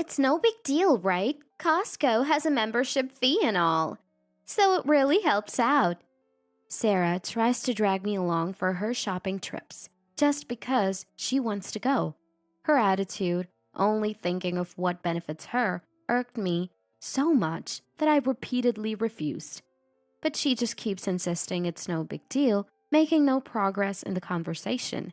It's no big deal, right? Costco has a membership fee and all. So it really helps out. Sarah tries to drag me along for her shopping trips just because she wants to go. Her attitude, only thinking of what benefits her, irked me so much that I repeatedly refused. But she just keeps insisting it's no big deal, making no progress in the conversation.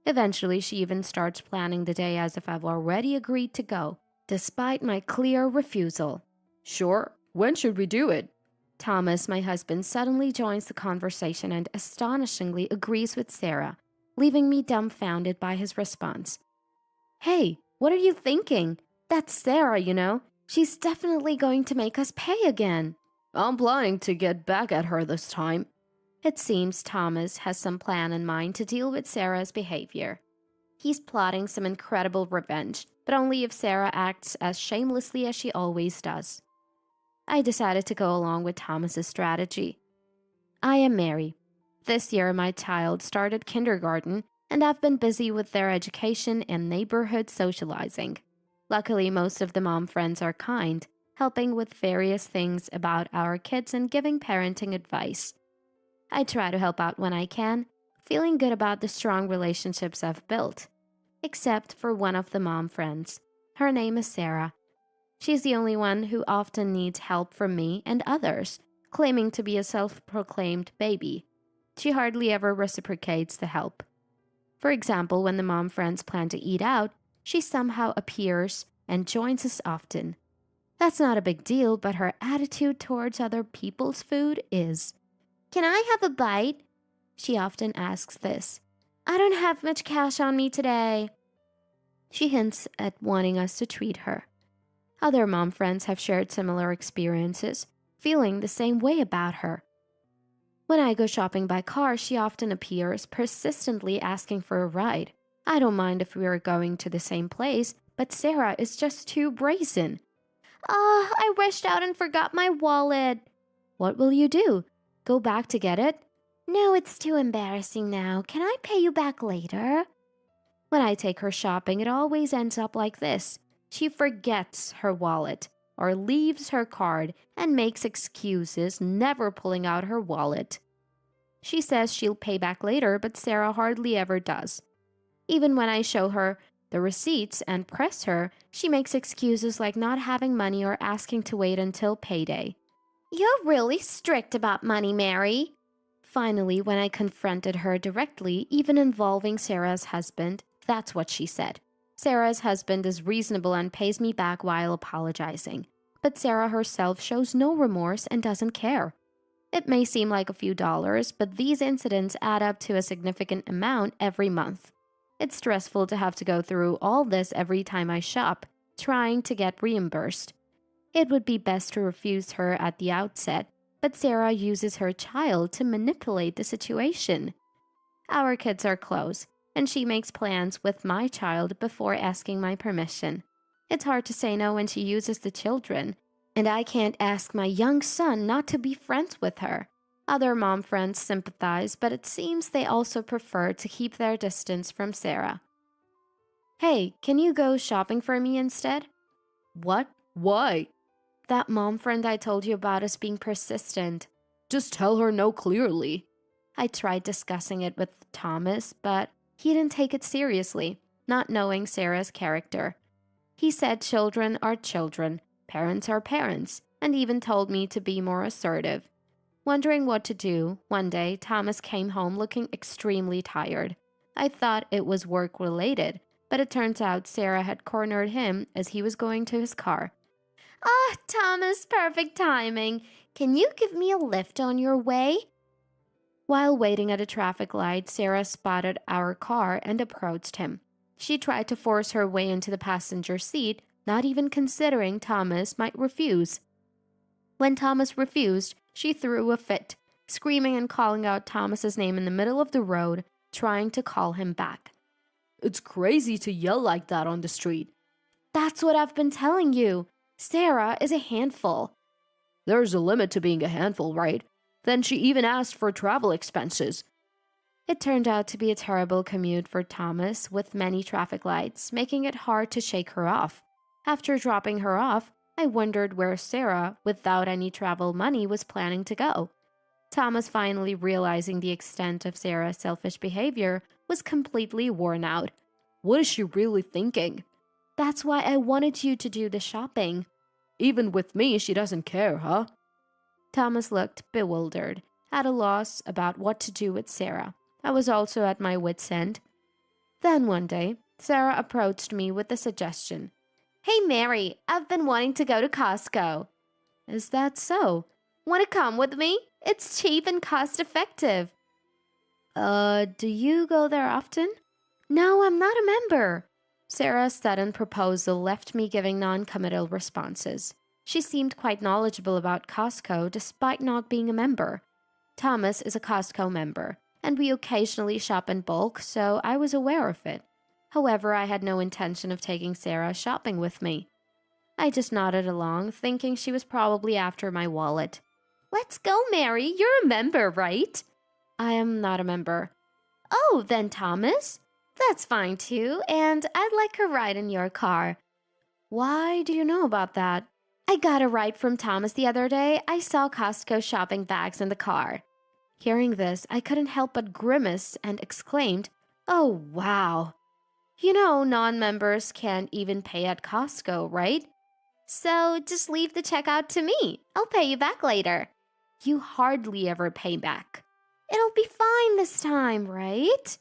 Eventually, she even starts planning the day as if I've already agreed to go, despite my clear refusal. Sure, when should we do it? Thomas, my husband, suddenly joins the conversation and astonishingly agrees with Sarah, leaving me dumbfounded by his response. Hey, what are you thinking? That's Sarah, you know. She's definitely going to make us pay again. I'm planning to get back at her this time. It seems Thomas has some plan in mind to deal with Sarah's behavior. He's plotting some incredible revenge, but only if Sarah acts as shamelessly as she always does. I decided to go along with Thomas's strategy. I am Mary. This year my child started kindergarten, and I've been busy with their education and neighborhood socializing. Luckily, most of the mom friends are kind, helping with various things about our kids and giving parenting advice. I try to help out when I can, feeling good about the strong relationships I've built. Except for one of the mom friends. Her name is Sarah. She's the only one who often needs help from me and others, claiming to be a self-proclaimed baby. She hardly ever reciprocates the help. For example, when the mom friends plan to eat out, she somehow appears and joins us often. That's not a big deal, but her attitude towards other people's food is. Can I have a bite? She often asks this. I don't have much cash on me today. She hints at wanting us to treat her. Other mom friends have shared similar experiences, feeling the same way about her. When I go shopping by car, she often appears, persistently asking for a ride. I don't mind if we are going to the same place, but Sarah is just too brazen. I rushed out and forgot my wallet. What will you do? Go back to get it? No, it's too embarrassing now. Can I pay you back later? When I take her shopping, it always ends up like this. She forgets her wallet or leaves her card and makes excuses, never pulling out her wallet. She says she'll pay back later, but Sarah hardly ever does. Even when I show her the receipts and press her, she makes excuses like not having money or asking to wait until payday. You're really strict about money, Mary. Finally, when I confronted her directly, even involving Sarah's husband, that's what she said. Sarah's husband is reasonable and pays me back while apologizing. But Sarah herself shows no remorse and doesn't care. It may seem like a few dollars, but these incidents add up to a significant amount every month. It's stressful to have to go through all this every time I shop, trying to get reimbursed. It would be best to refuse her at the outset, but Sarah uses her child to manipulate the situation. Our kids are close, and she makes plans with my child before asking my permission. It's hard to say no when she uses the children, and I can't ask my young son not to be friends with her. Other mom friends sympathize, but it seems they also prefer to keep their distance from Sarah. Hey, can you go shopping for me instead? What? Why? That mom friend I told you about is being persistent. Just tell her no clearly. I tried discussing it with Thomas, but he didn't take it seriously, not knowing Sarah's character. He said children are children, parents are parents, and even told me to be more assertive. Wondering what to do, one day Thomas came home looking extremely tired. I thought it was work-related, but it turns out Sarah had cornered him as he was going to his car. Thomas, perfect timing. Can you give me a lift on your way? While waiting at a traffic light, Sarah spotted our car and approached him. She tried to force her way into the passenger seat, not even considering Thomas might refuse. When Thomas refused, she threw a fit, screaming and calling out Thomas's name in the middle of the road, trying to call him back. It's crazy to yell like that on the street. That's what I've been telling you. Sarah is a handful. There's a limit to being a handful, right? Then she even asked for travel expenses. It turned out to be a terrible commute for Thomas with many traffic lights, making it hard to shake her off. After dropping her off, I wondered where Sarah, without any travel money, was planning to go. Thomas, finally realizing the extent of Sarah's selfish behavior, was completely worn out. What is she really thinking? That's why I wanted you to do the shopping. Even with me, she doesn't care, huh? Thomas looked bewildered, at a loss about what to do with Sarah. I was also at my wits' end. Then one day, Sarah approached me with a suggestion. Hey Mary, I've been wanting to go to Costco. Is that so? Want to come with me? It's cheap and cost effective. Do you go there often? No, I'm not a member. Sarah's sudden proposal left me giving non-committal responses. She seemed quite knowledgeable about Costco despite not being a member. Thomas is a Costco member, and we occasionally shop in bulk, so I was aware of it. However, I had no intention of taking Sarah shopping with me. I just nodded along, thinking she was probably after my wallet. Let's go, Mary. You're a member, right? I am not a member. Oh, then Thomas? That's fine too, and I'd like a ride in your car. Why do you know about that? I got a ride from Thomas the other day. I saw Costco shopping bags in the car. Hearing this, I couldn't help but grimace and exclaimed, Oh, wow. You know, non-members can't even pay at Costco, right? So just leave the checkout to me. I'll pay you back later. You hardly ever pay back. It'll be fine this time, right?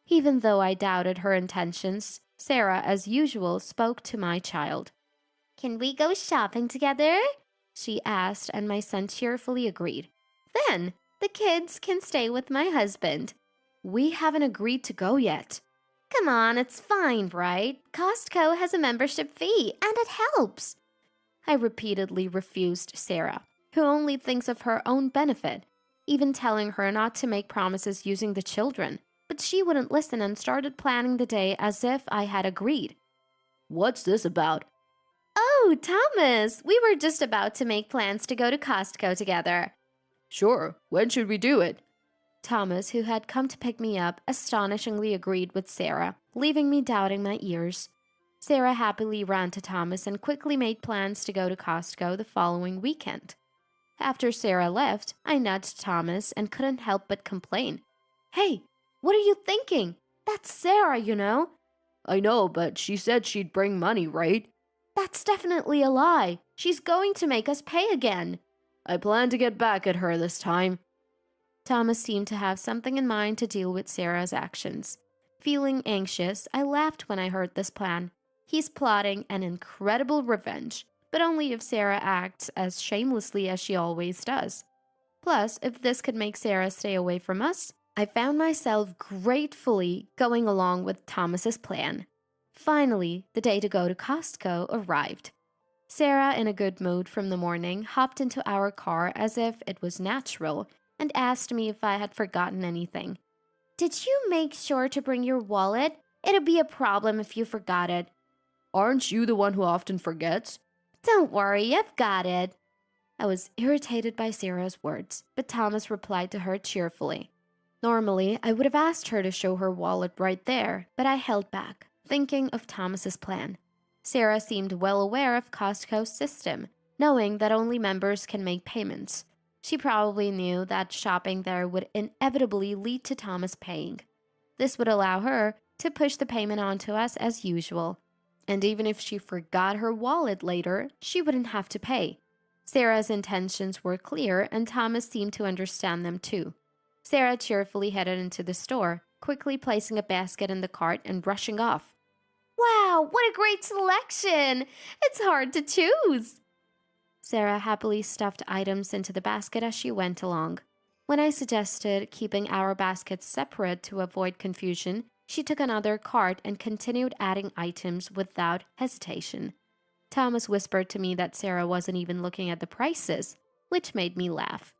Even though I doubted her intentions, Sarah, as usual, spoke to my child. Can we go shopping together? She asked, and my son cheerfully agreed. Then, the kids can stay with my husband. We haven't agreed to go yet. Come on, it's fine, right? Costco has a membership fee, and it helps. I repeatedly refused Sarah, who only thinks of her own benefit, even telling her not to make promises using the children. But she wouldn't listen and started planning the day as if I had agreed. What's this about? Oh, Thomas, we were just about to make plans to go to Costco together. Sure, when should we do it? Thomas, who had come to pick me up, astonishingly agreed with Sarah, leaving me doubting my ears. Sarah happily ran to Thomas and quickly made plans to go to Costco the following weekend. After Sarah left, I nudged Thomas and couldn't help but complain. Hey, what are you thinking? That's Sarah, you know. I know, but she said she'd bring money, right? That's definitely a lie. She's going to make us pay again. I plan to get back at her this time. Thomas seemed to have something in mind to deal with Sarah's actions. Feeling anxious, I laughed when I heard this plan. He's plotting an incredible revenge, but only if Sarah acts as shamelessly as she always does. Plus, if this could make Sarah stay away from us, I found myself gratefully going along with Thomas's plan. Finally, the day to go to Costco arrived. Sarah, in a good mood from the morning, hopped into our car as if it was natural and asked me if I had forgotten anything. Did you make sure to bring your wallet? It'd be a problem if you forgot it. Aren't you the one who often forgets? Don't worry, I've got it. I was irritated by Sarah's words, but Thomas replied to her cheerfully. Normally, I would have asked her to show her wallet right there, but I held back, thinking of Thomas's plan. Sarah seemed well aware of Costco's system, knowing that only members can make payments. She probably knew that shopping there would inevitably lead to Thomas paying. This would allow her to push the payment onto us as usual. And even if she forgot her wallet later, she wouldn't have to pay. Sarah's intentions were clear, and Thomas seemed to understand them too. Sarah cheerfully headed into the store, quickly placing a basket in the cart and rushing off. Wow, what a great selection! It's hard to choose! Sarah happily stuffed items into the basket as she went along. When I suggested keeping our baskets separate to avoid confusion, she took another cart and continued adding items without hesitation. Thomas whispered to me that Sarah wasn't even looking at the prices, which made me laugh.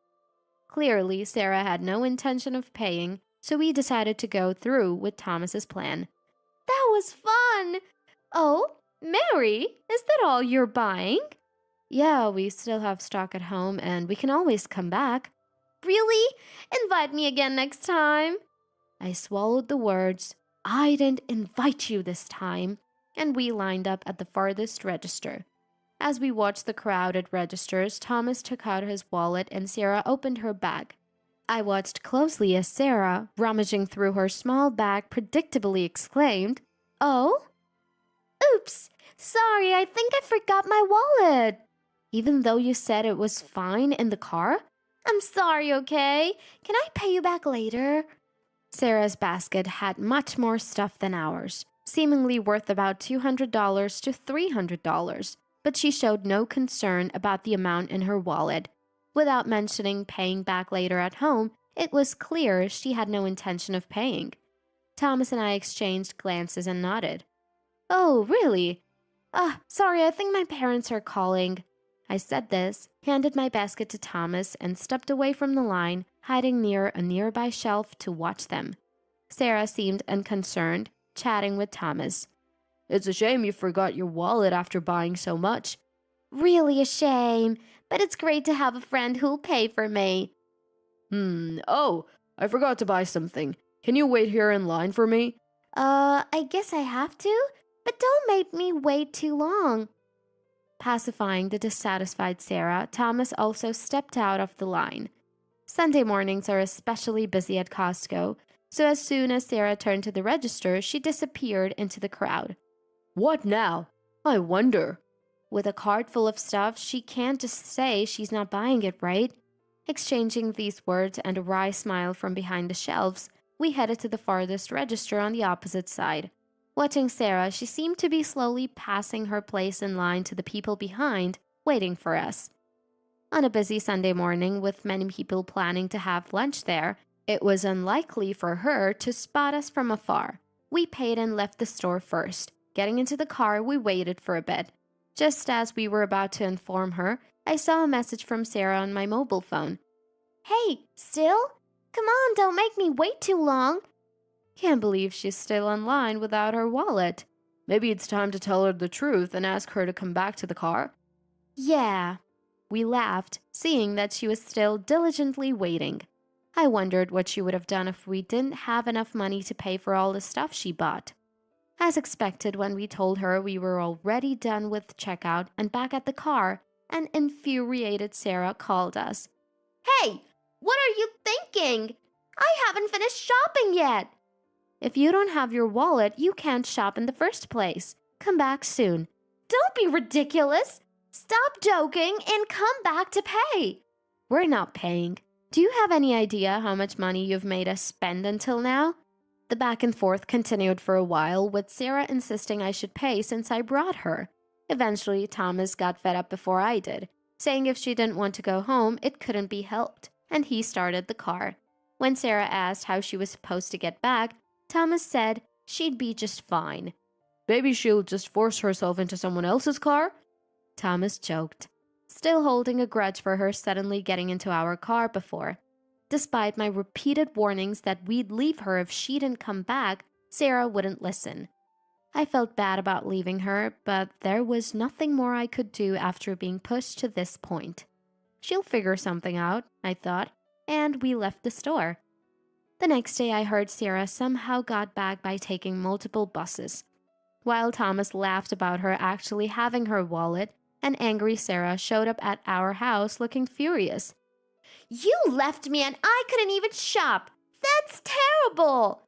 Clearly, Sarah had no intention of paying, so we decided to go through with Thomas's plan. That was fun! Oh, Mary, is that all you're buying? Yeah, we still have stock at home and we can always come back. Really? Invite me again next time. I swallowed the words. I didn't invite you this time. and we lined up at the farthest register. As we watched the crowded registers, Thomas took out his wallet and Sarah opened her bag. I watched closely as Sarah, rummaging through her small bag, predictably exclaimed, "Oh? Oops! Sorry, I think I forgot my wallet." "Even though you said it was fine in the car?" "I'm sorry, okay? Can I pay you back later?" Sarah's basket had much more stuff than ours, seemingly worth about $200 to $300, but she showed no concern about the amount in her wallet. Without mentioning paying back later at home, it was clear she had no intention of paying. Thomas and I exchanged glances and nodded. "Oh, really? Sorry, I think my parents are calling." I said this, handed my basket to Thomas, and stepped away from the line, hiding near a nearby shelf to watch them. Sarah seemed unconcerned, chatting with Thomas. "It's a shame you forgot your wallet after buying so much." "Really a shame, but it's great to have a friend who'll pay for me." Oh, I forgot to buy something. Can you wait here in line for me?" I guess I have to, but don't make me wait too long." Pacifying the dissatisfied Sarah, Thomas also stepped out of the line. Sunday mornings are especially busy at Costco, so as soon as Sarah turned to the register, she disappeared into the crowd. "What now? I wonder." With a cart full of stuff, she can't just say she's not buying it, right? Exchanging these words and a wry smile from behind the shelves, we headed to the farthest register on the opposite side. Watching Sarah, she seemed to be slowly passing her place in line to the people behind, waiting for us. On a busy Sunday morning with many people planning to have lunch there, it was unlikely for her to spot us from afar. We paid and left the store first. Getting into the car, we waited for a bit. Just as we were about to inform her, I saw a message from Sarah on my mobile phone. "Hey, still? Come on, don't make me wait too long." Can't believe she's still online without her wallet. Maybe it's time to tell her the truth and ask her to come back to the car. "Yeah." We laughed, seeing that she was still diligently waiting. I wondered what she would have done if we didn't have enough money to pay for all the stuff she bought. As expected, when we told her we were already done with checkout and back at the car, an infuriated Sarah called us. "Hey, what are you thinking? I haven't finished shopping yet." "If you don't have your wallet, you can't shop in the first place. Come back soon." "Don't be ridiculous. Stop joking and come back to pay." "We're not paying. Do you have any idea how much money you've made us spend until now?" The back and forth continued for a while, with Sarah insisting I should pay since I brought her. Eventually, Thomas got fed up before I did, saying if she didn't want to go home, it couldn't be helped, and he started the car. When Sarah asked how she was supposed to get back, Thomas said she'd be just fine. "Maybe she'll just force herself into someone else's car?" Thomas joked, still holding a grudge for her suddenly getting into our car before. Despite my repeated warnings that we'd leave her if she didn't come back, Sarah wouldn't listen. I felt bad about leaving her, but there was nothing more I could do after being pushed to this point. She'll figure something out, I thought, and we left the store. The next day I heard Sarah somehow got back by taking multiple buses. While Thomas laughed about her actually having her wallet, an angry Sarah showed up at our house looking furious. "You left me and I couldn't even shop. That's terrible."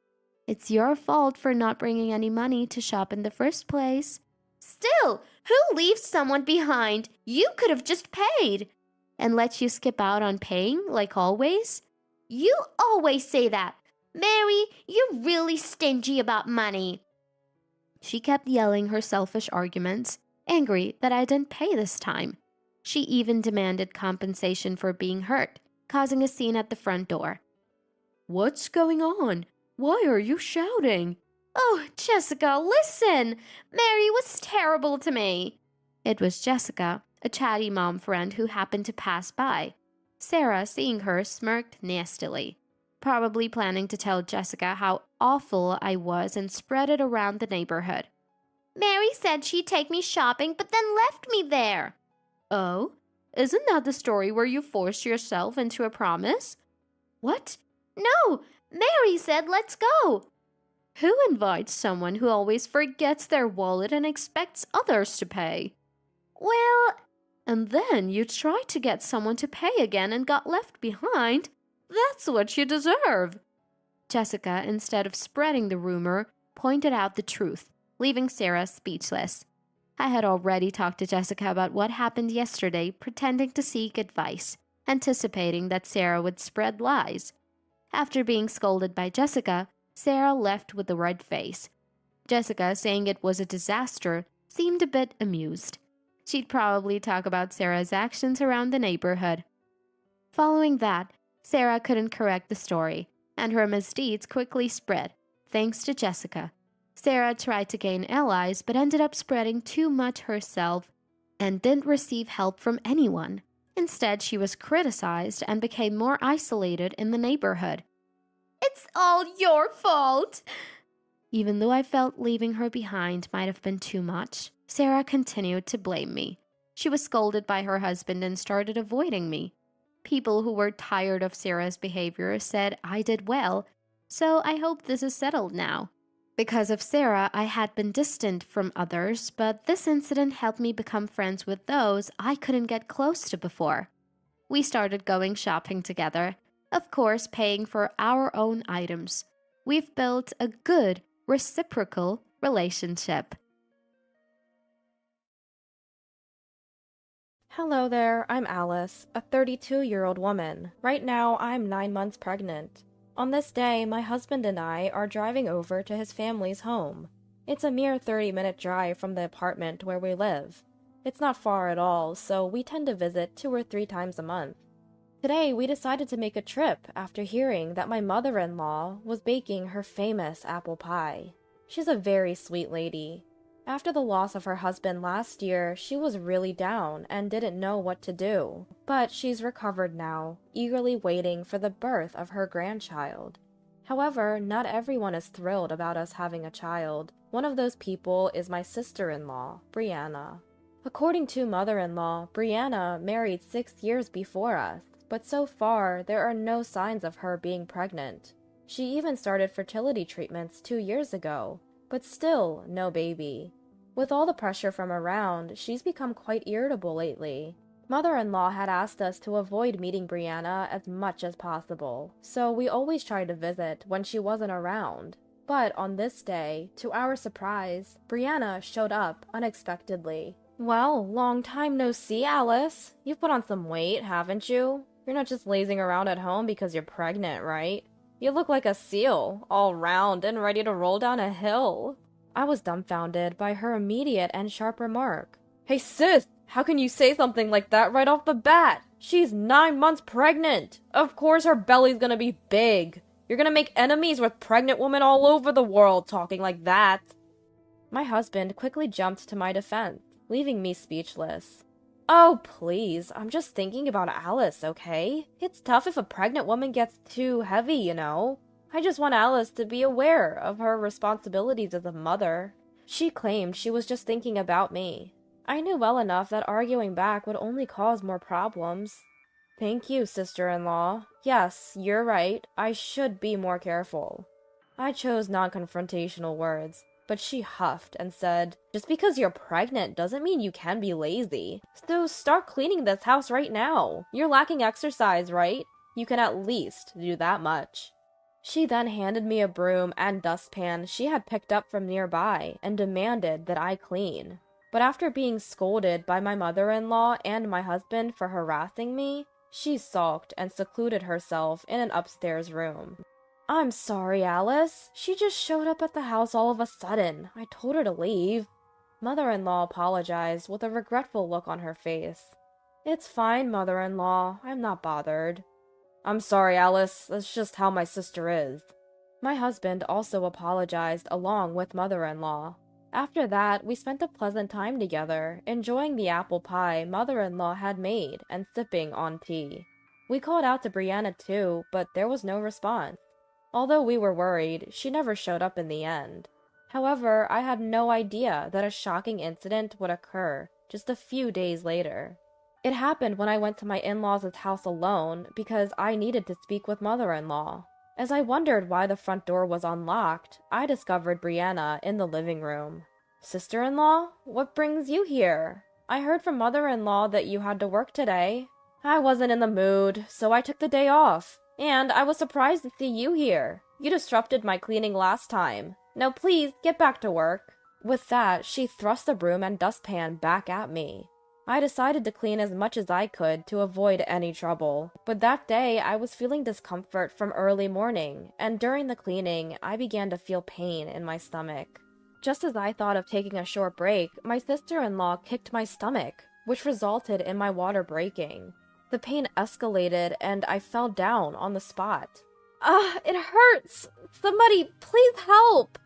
"It's your fault for not bringing any money to shop in the first place." "Still, who leaves someone behind? You could have just paid." "And let you skip out on paying, like always?" "You always say that. Mary, you're really stingy about money." She kept yelling her selfish arguments, angry that I didn't pay this time. She even demanded compensation for being hurt, causing a scene at the front door. "What's going on? Why are you shouting?" "Oh, Jessica, listen! Mary was terrible to me." It was Jessica, a chatty mom friend who happened to pass by. Sarah, seeing her, smirked nastily, probably planning to tell Jessica how awful I was and spread it around the neighborhood. "Mary said she'd take me shopping, but then left me there." "Oh? Isn't that the story where you forced yourself into a promise?" "What? No! Mary said let's go." Who invites someone who always forgets their wallet and expects others to pay? Well, and then you tried to get someone to pay again and got left behind. That's what you deserve. Jessica, instead of spreading the rumor, pointed out the truth, leaving Sarah speechless. I had already talked to Jessica about what happened yesterday, pretending to seek advice, anticipating that Sarah would spread lies. After being scolded by Jessica, Sarah left with a red face. Jessica, saying it was a disaster, seemed a bit amused. She'd probably talk about Sarah's actions around the neighborhood. Following that, Sarah couldn't correct the story, and her misdeeds quickly spread, thanks to Jessica. Sarah tried to gain allies but ended up spreading too much herself and didn't receive help from anyone. Instead, she was criticized and became more isolated in the neighborhood. It's all your fault! Even though I felt leaving her behind might have been too much, Sarah continued to blame me. She was scolded by her husband and started avoiding me. People who were tired of Sarah's behavior said I did well, so I hope this is settled now. Because of Sarah, I had been distant from others, but this incident helped me become friends with those I couldn't get close to before. We started going shopping together, of course paying for our own items. We've built a good, reciprocal relationship. Hello there, I'm Alice, a 32-year-old woman. Right now, I'm 9 months pregnant. On this day, my husband and I are driving over to his family's home. It's a mere 30-minute drive from the apartment where we live. It's not far at all, so we tend to visit 2 or 3 times a month. Today, we decided to make a trip after hearing that my mother-in-law was baking her famous apple pie. She's a very sweet lady. After the loss of her husband last year, she was really down and didn't know what to do. But she's recovered now, eagerly waiting for the birth of her grandchild. However, not everyone is thrilled about us having a child. One of those people is my sister-in-law, Brianna. According to mother-in-law, Brianna married 6 years before us, but so far there are no signs of her being pregnant. She even started fertility treatments 2 years ago, but still no baby. With all the pressure from around, she's become quite irritable lately. Mother-in-law had asked us to avoid meeting Brianna as much as possible, so we always tried to visit when she wasn't around. But on this day, to our surprise, Brianna showed up unexpectedly. Well, long time no see, Alice. You've put on some weight, haven't you? You're not just lazing around at home because you're pregnant, right? You look like a seal, all round and ready to roll down a hill. I was dumbfounded by her immediate and sharp remark. Hey sis, how can you say something like that right off the bat? She's 9 months pregnant. Of course her belly's gonna be big. You're gonna make enemies with pregnant women all over the world talking like that. My husband quickly jumped to my defense, leaving me speechless. Oh, please, I'm just thinking about Alice, okay? It's tough if a pregnant woman gets too heavy, you know? I just want Alice to be aware of her responsibilities as a mother. She claimed she was just thinking about me. I knew well enough that arguing back would only cause more problems. Thank you, sister-in-law. Yes, you're right. I should be more careful. I chose non-confrontational words. But she huffed and said, just because you're pregnant doesn't mean you can be lazy. So start cleaning this house right now. You're lacking exercise, right? You can at least do that much. She then handed me a broom and dustpan she had picked up from nearby and demanded that I clean. But after being scolded by my mother-in-law and my husband for harassing me, she sulked and secluded herself in an upstairs room. I'm sorry, Alice. She just showed up at the house all of a sudden. I told her to leave. Mother-in-law apologized with a regretful look on her face. It's fine, mother-in-law. I'm not bothered. I'm sorry, Alice. That's just how my sister is. My husband also apologized along with mother-in-law. After that, we spent a pleasant time together, enjoying the apple pie mother-in-law had made and sipping on tea. We called out to Brianna too, but there was no response. Although we were worried, she never showed up in the end. However, I had no idea that a shocking incident would occur just a few days later. It happened when I went to my in-laws' house alone because I needed to speak with mother-in-law. As I wondered why the front door was unlocked, I discovered Brianna in the living room. Sister-in-law, what brings you here? I heard from mother-in-law that you had to work today. I wasn't in the mood, so I took the day off. And I was surprised to see you here. You disrupted my cleaning last time. Now please, get back to work. With that, she thrust the broom and dustpan back at me. I decided to clean as much as I could to avoid any trouble. But that day, I was feeling discomfort from early morning, and during the cleaning, I began to feel pain in my stomach. Just as I thought of taking a short break, my sister-in-law kicked my stomach, which resulted in my water breaking. The pain escalated, and I fell down on the spot. It hurts! Somebody, please help!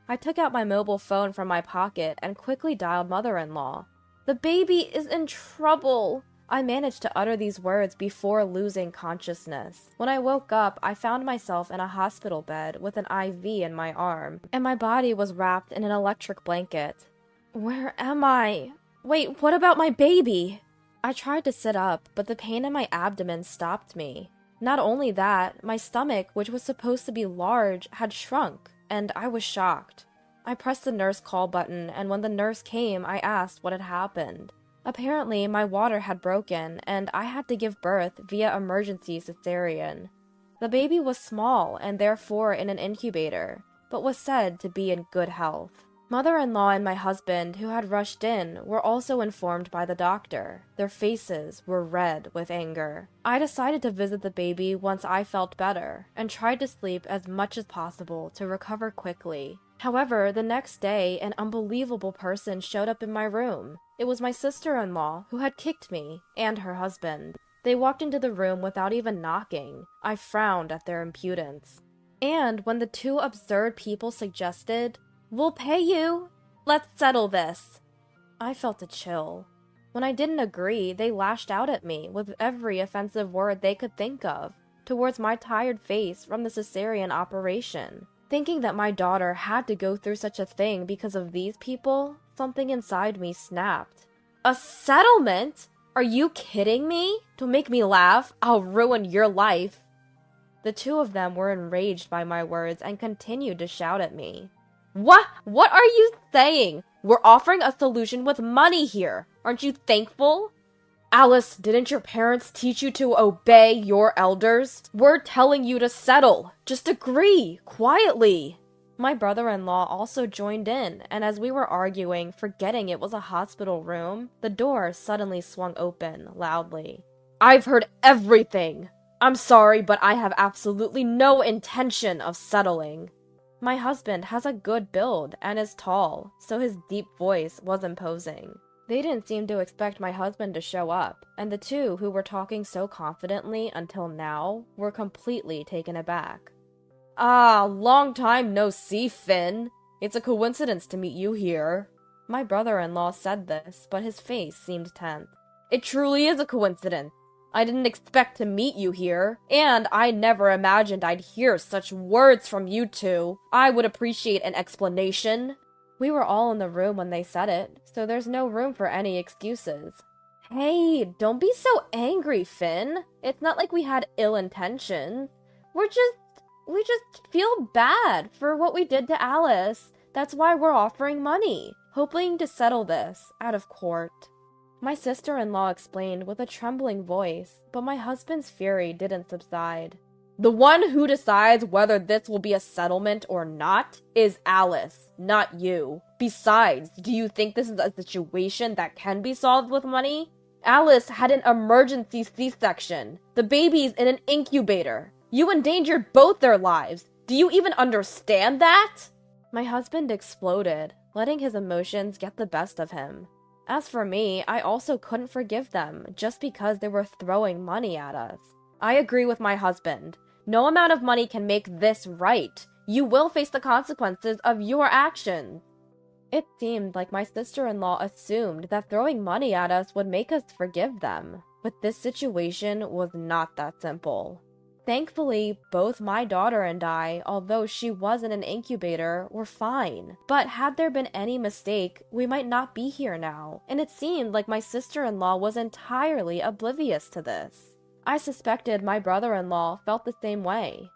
I took out my mobile phone from my pocket and quickly dialed mother-in-law. The baby is in trouble. I managed to utter these words before losing consciousness. When I woke up, I found myself in a hospital bed with an IV in my arm, and my body was wrapped in an electric blanket. Where am I? Wait, what about my baby? I tried to sit up, but the pain in my abdomen stopped me. Not only that, my stomach, which was supposed to be large, had shrunk, and I was shocked. I pressed the nurse call button, and when the nurse came, I asked what had happened. Apparently, my water had broken, and I had to give birth via emergency cesarean. The baby was small and therefore in an incubator, but was said to be in good health. Mother-in-law and my husband, who had rushed in, were also informed by the doctor. Their faces were red with anger. I decided to visit the baby once I felt better, and tried to sleep as much as possible to recover quickly. However, the next day, an unbelievable person showed up in my room. It was my sister-in-law, who had kicked me, and her husband. They walked into the room without even knocking. I frowned at their impudence. And when the two absurd people suggested, "We'll pay you. Let's settle this," I felt a chill. When I didn't agree, they lashed out at me with every offensive word they could think of, towards my tired face from the cesarean operation. Thinking that my daughter had to go through such a thing because of these people, something inside me snapped. A settlement? Are you kidding me? Don't make me laugh. I'll ruin your life. The two of them were enraged by my words and continued to shout at me. What are you saying? We're offering a solution with money here. Aren't you thankful? Alice, didn't your parents teach you to obey your elders? We're telling you to settle. Just agree, quietly. My brother-in-law also joined in, and as we were arguing, forgetting it was a hospital room, the door suddenly swung open, loudly. I've heard everything. I'm sorry, but I have absolutely no intention of settling. My husband has a good build and is tall, so his deep voice was imposing. They didn't seem to expect my husband to show up, and the two who were talking so confidently until now were completely taken aback. Long time no see, Finn. It's a coincidence to meet you here. My brother-in-law said this, but his face seemed tense. It truly is a coincidence. I didn't expect to meet you here, and I never imagined I'd hear such words from you two. I would appreciate an explanation. We were all in the room when they said it, so there's no room for any excuses. Hey, don't be so angry, Finn. It's not like we had ill intentions. We just feel bad for what we did to Alice. That's why we're offering money, hoping to settle this out of court. My sister-in-law explained with a trembling voice, but my husband's fury didn't subside. The one who decides whether this will be a settlement or not is Alice, not you. Besides, do you think this is a situation that can be solved with money? Alice had an emergency C-section. The baby's in an incubator. You endangered both their lives. Do you even understand that? My husband exploded, letting his emotions get the best of him. As for me, I also couldn't forgive them just because they were throwing money at us. I agree with my husband. No amount of money can make this right. You will face the consequences of your actions. It seemed like my sister-in-law assumed that throwing money at us would make us forgive them. But this situation was not that simple. Thankfully, both my daughter and I, although she was in an incubator, were fine. But had there been any mistake, we might not be here now, and it seemed like my sister-in-law was entirely oblivious to this. I suspected my brother-in-law felt the same way.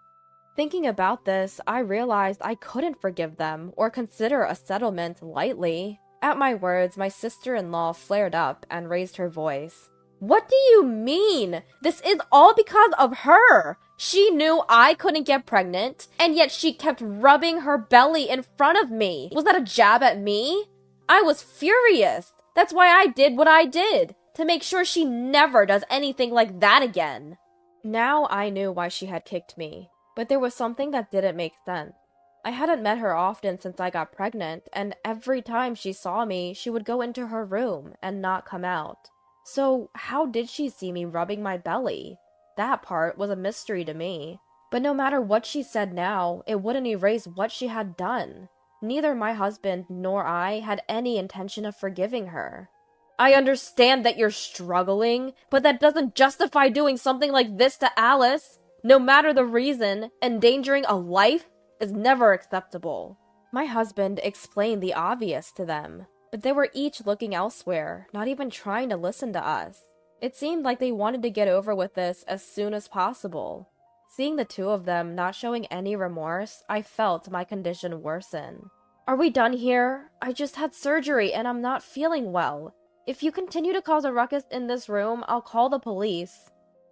Thinking about this, I realized I couldn't forgive them or consider a settlement lightly. At my words, my sister-in-law flared up and raised her voice. What do you mean? This is all because of her. She knew I couldn't get pregnant, and yet she kept rubbing her belly in front of me. Was that a jab at me? I was furious. That's why I did what I did, to make sure she never does anything like that again. Now I knew why she had kicked me, but there was something that didn't make sense. I hadn't met her often since I got pregnant, and every time she saw me, she would go into her room and not come out. So how did she see me rubbing my belly? That part was a mystery to me. But no matter what she said now, it wouldn't erase what she had done. Neither my husband nor I had any intention of forgiving her. I understand that you're struggling, but that doesn't justify doing something like this to Alice. No matter the reason, endangering a life is never acceptable. My husband explained the obvious to them, but they were each looking elsewhere, not even trying to listen to us. It seemed like they wanted to get over with this as soon as possible. Seeing the two of them not showing any remorse, I felt my condition worsen. Are we done here? I just had surgery and I'm not feeling well. If you continue to cause a ruckus in this room, I'll call the police.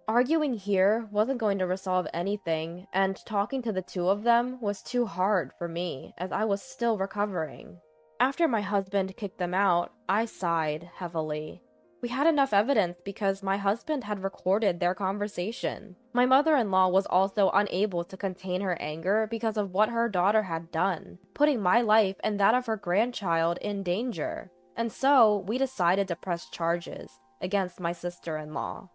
Arguing here wasn't going to resolve anything, and talking to the two of them was too hard for me, as I was still recovering. After my husband kicked them out, I sighed heavily. We had enough evidence because my husband had recorded their conversation. My mother-in-law was also unable to contain her anger because of what her daughter had done, putting my life and that of her grandchild in danger. And so, we decided to press charges against my sister-in-law.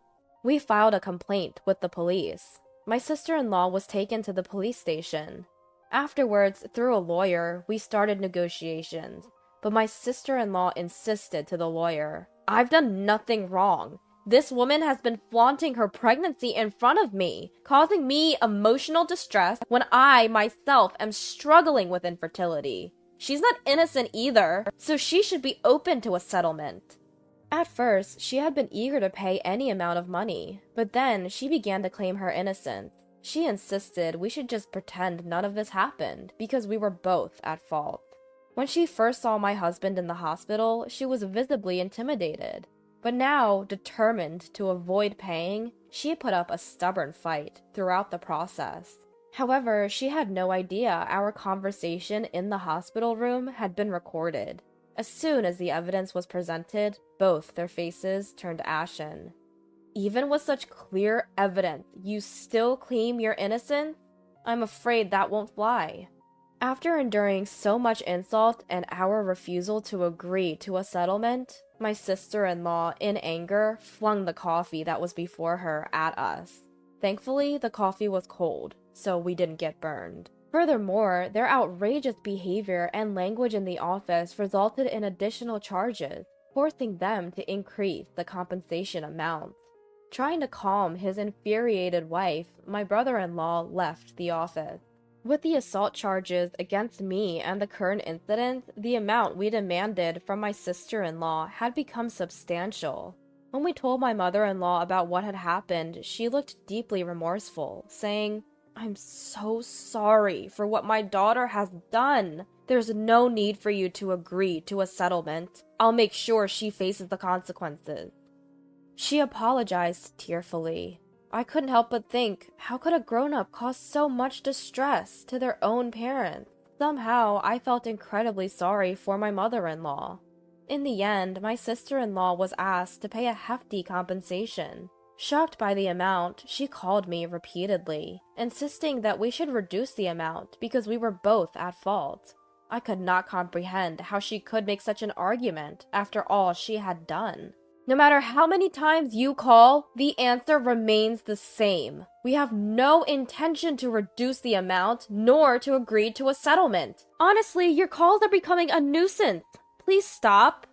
We filed a complaint with the police. My sister-in-law was taken to the police station. Afterwards, through a lawyer, we started negotiations, but my sister-in-law insisted to the lawyer, "I've done nothing wrong. This woman has been flaunting her pregnancy in front of me, causing me emotional distress when I myself am struggling with infertility. She's not innocent either, so she should be open to a settlement." At first, she had been eager to pay any amount of money, but then she began to claim her innocence. She insisted we should just pretend none of this happened, because we were both at fault. When she first saw my husband in the hospital, she was visibly intimidated. But now, determined to avoid paying, she put up a stubborn fight throughout the process. However, she had no idea our conversation in the hospital room had been recorded. As soon as the evidence was presented, both their faces turned ashen. Even with such clear evidence, you still claim your innocence? I'm afraid that won't fly. After enduring so much insult and our refusal to agree to a settlement, my sister-in-law, in anger, flung the coffee that was before her at us. Thankfully, the coffee was cold, so we didn't get burned. Furthermore, their outrageous behavior and language in the office resulted in additional charges, forcing them to increase the compensation amount. Trying to calm his infuriated wife, my brother-in-law left the office. With the assault charges against me and the current incident, the amount we demanded from my sister-in-law had become substantial. When we told my mother-in-law about what had happened, she looked deeply remorseful, saying, "I'm so sorry for what my daughter has done. There's no need for you to agree to a settlement. I'll make sure she faces the consequences." She apologized tearfully. I couldn't help but think, how could a grown-up cause so much distress to their own parents? Somehow, I felt incredibly sorry for my mother-in-law. In the end, my sister-in-law was asked to pay a hefty compensation. Shocked by the amount, she called me repeatedly, insisting that we should reduce the amount because we were both at fault. I could not comprehend how she could make such an argument after all she had done. No matter how many times you call, the answer remains the same. We have no intention to reduce the amount, nor to agree to a settlement. Honestly, your calls are becoming a nuisance. Please stop.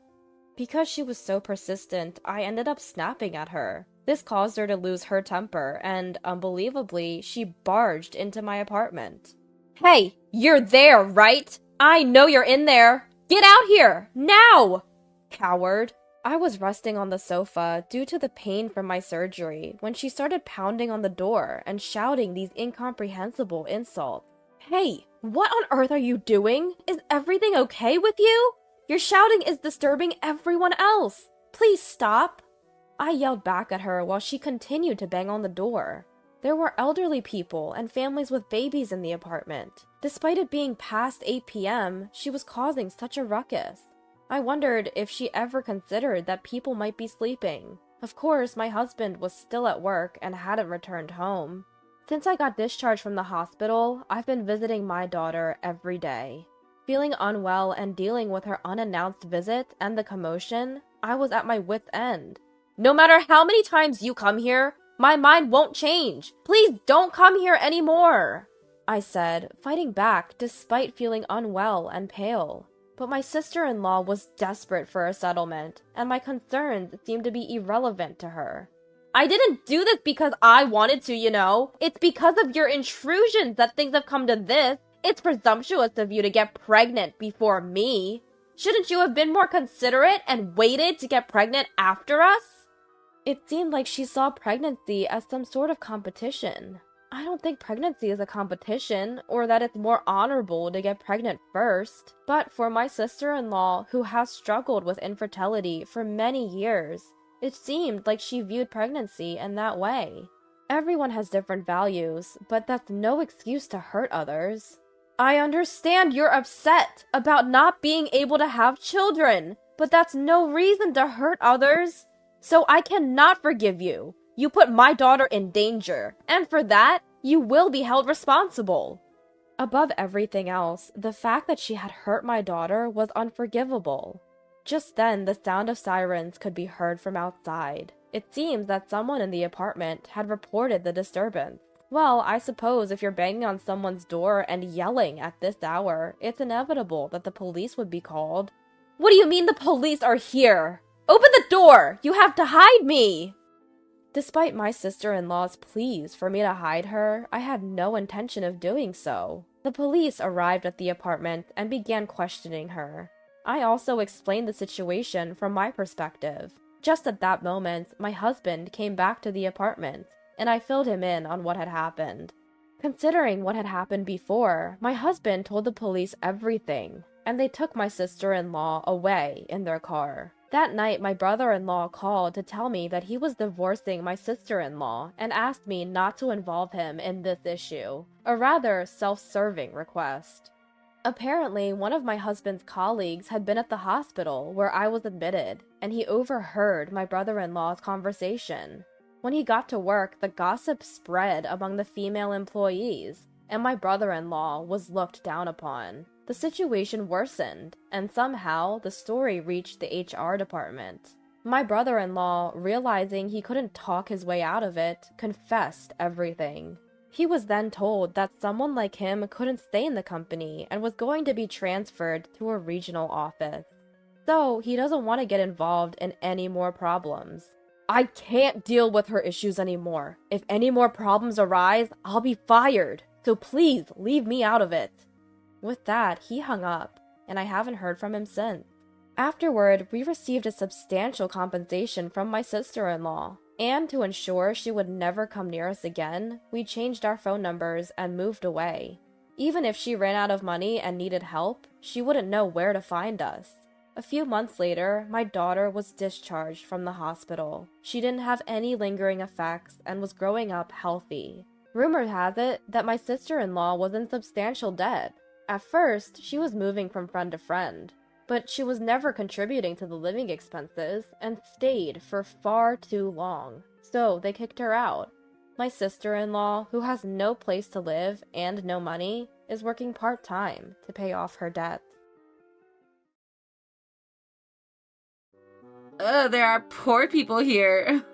Because she was so persistent, I ended up snapping at her. This caused her to lose her temper, and, unbelievably, she barged into my apartment. "Hey, you're there, right? I know you're in there! Get out here! Now!" "Coward. I was resting on the sofa due to the pain from my surgery when she started pounding on the door and shouting these incomprehensible insults. Hey, what on earth are you doing? Is everything okay with you? Your shouting is disturbing everyone else. Please stop. I yelled back at her while she continued to bang on the door. There were elderly people and families with babies in the apartment. Despite it being past 8 p.m., she was causing such a ruckus. I wondered if she ever considered that people might be sleeping. Of course, my husband was still at work and hadn't returned home. Since I got discharged from the hospital, I've been visiting my daughter every day. Feeling unwell and dealing with her unannounced visit and the commotion, I was at my wit's end. No matter how many times you come here, my mind won't change. Please don't come here anymore, I said, fighting back despite feeling unwell and pale. But my sister-in-law was desperate for a settlement, and my concerns seemed to be irrelevant to her. I didn't do this because I wanted to, you know. It's because of your intrusions that things have come to this. It's presumptuous of you to get pregnant before me. Shouldn't you have been more considerate and waited to get pregnant after us? It seemed like she saw pregnancy as some sort of competition. I don't think pregnancy is a competition, or that it's more honorable to get pregnant first. But for my sister-in-law, who has struggled with infertility for many years, it seemed like she viewed pregnancy in that way. Everyone has different values, but that's no excuse to hurt others. I understand you're upset about not being able to have children, but that's no reason to hurt others. So I cannot forgive you. You put my daughter in danger, and for that, you will be held responsible. Above everything else, the fact that she had hurt my daughter was unforgivable. Just then, the sound of sirens could be heard from outside. It seems that someone in the apartment had reported the disturbance. Well, I suppose if you're banging on someone's door and yelling at this hour, it's inevitable that the police would be called. What do you mean the police are here? Open the door! You have to hide me! Despite my sister-in-law's pleas for me to hide her, I had no intention of doing so. The police arrived at the apartment and began questioning her. I also explained the situation from my perspective. Just at that moment, my husband came back to the apartment, and I filled him in on what had happened. Considering what had happened before, my husband told the police everything, and they took my sister-in-law away in their car. That night, my brother-in-law called to tell me that he was divorcing my sister-in-law and asked me not to involve him in this issue, a rather self-serving request. Apparently, one of my husband's colleagues had been at the hospital where I was admitted, and he overheard my brother-in-law's conversation. When he got to work, the gossip spread among the female employees, and my brother-in-law was looked down upon. The situation worsened, and somehow the story reached the HR department. My brother-in-law, realizing he couldn't talk his way out of it, confessed everything. He was then told that someone like him couldn't stay in the company and was going to be transferred to a regional office. So he doesn't want to get involved in any more problems. I can't deal with her issues anymore. If any more problems arise, I'll be fired. So please leave me out of it. With that, he hung up, and I haven't heard from him since. Afterward, we received a substantial compensation from my sister-in-law, and to ensure she would never come near us again, we changed our phone numbers and moved away. Even if she ran out of money and needed help, she wouldn't know where to find us. A few months later, my daughter was discharged from the hospital. She didn't have any lingering effects and was growing up healthy. Rumor has it that my sister-in-law was in substantial debt. At first, she was moving from friend to friend, but she was never contributing to the living expenses and stayed for far too long, so they kicked her out. My sister-in-law, who has no place to live and no money, is working part-time to pay off her debts. There are poor people here.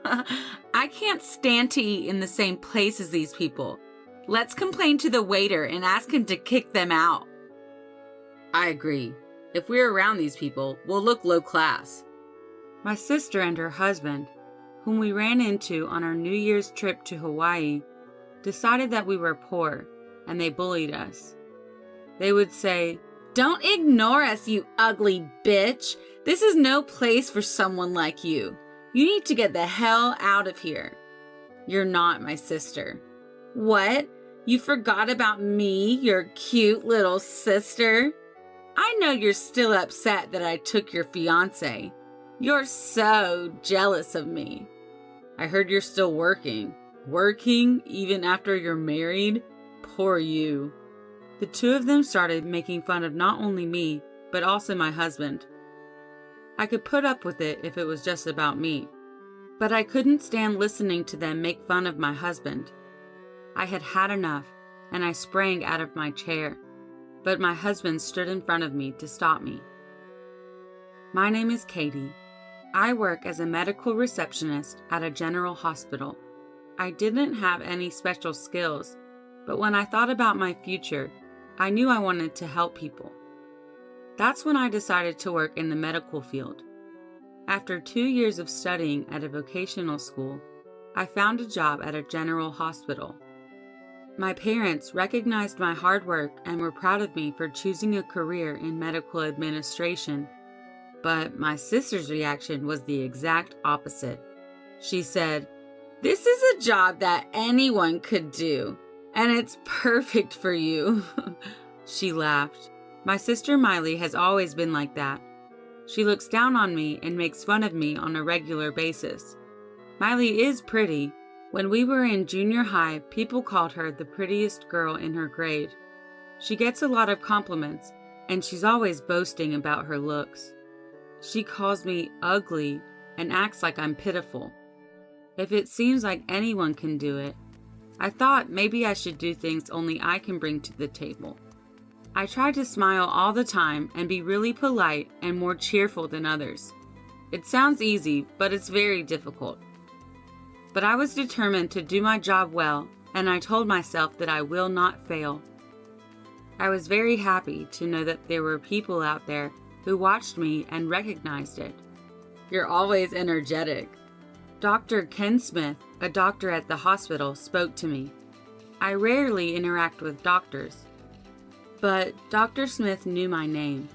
I can't stand to eat in the same place as these people. Let's complain to the waiter and ask him to kick them out. I agree. If we're around these people, we'll look low class. My sister and her husband, whom we ran into on our New Year's trip to Hawaii, decided that we were poor, and they bullied us. They would say, Don't ignore us, you ugly bitch. This is no place for someone like you. You need to get the hell out of here. You're not my sister. What? You forgot about me, your cute little sister? I know you're still upset that I took your fiancé. You're so jealous of me. I heard you're still working. Working even after you're married? Poor you. The two of them started making fun of not only me, but also my husband. I could put up with it if it was just about me, but I couldn't stand listening to them make fun of my husband. I had had enough, and I sprang out of my chair, but my husband stood in front of me to stop me. My name is Katie. I work as a medical receptionist at a general hospital. I didn't have any special skills, but when I thought about my future, I knew I wanted to help people. That's when I decided to work in the medical field. After 2 years of studying at a vocational school, I found a job at a general hospital. My parents recognized my hard work and were proud of me for choosing a career in medical administration. But my sister's reaction was the exact opposite. She said, "This is a job that anyone could do, and it's perfect for you." She laughed. My sister Miley has always been like that. She looks down on me and makes fun of me on a regular basis. Miley is pretty. When we were in junior high, people called her the prettiest girl in her grade. She gets a lot of compliments, and she's always boasting about her looks. She calls me ugly and acts like I'm pitiful. If it seems like anyone can do it, I thought maybe I should do things only I can bring to the table. I try to smile all the time and be really polite and more cheerful than others. It sounds easy, but it's very difficult. But I was determined to do my job well, and I told myself that I will not fail. I was very happy to know that there were people out there who watched me and recognized it. You're always energetic. Dr. Ken Smith, a doctor at the hospital, spoke to me. I rarely interact with doctors, but Dr. Smith knew my name.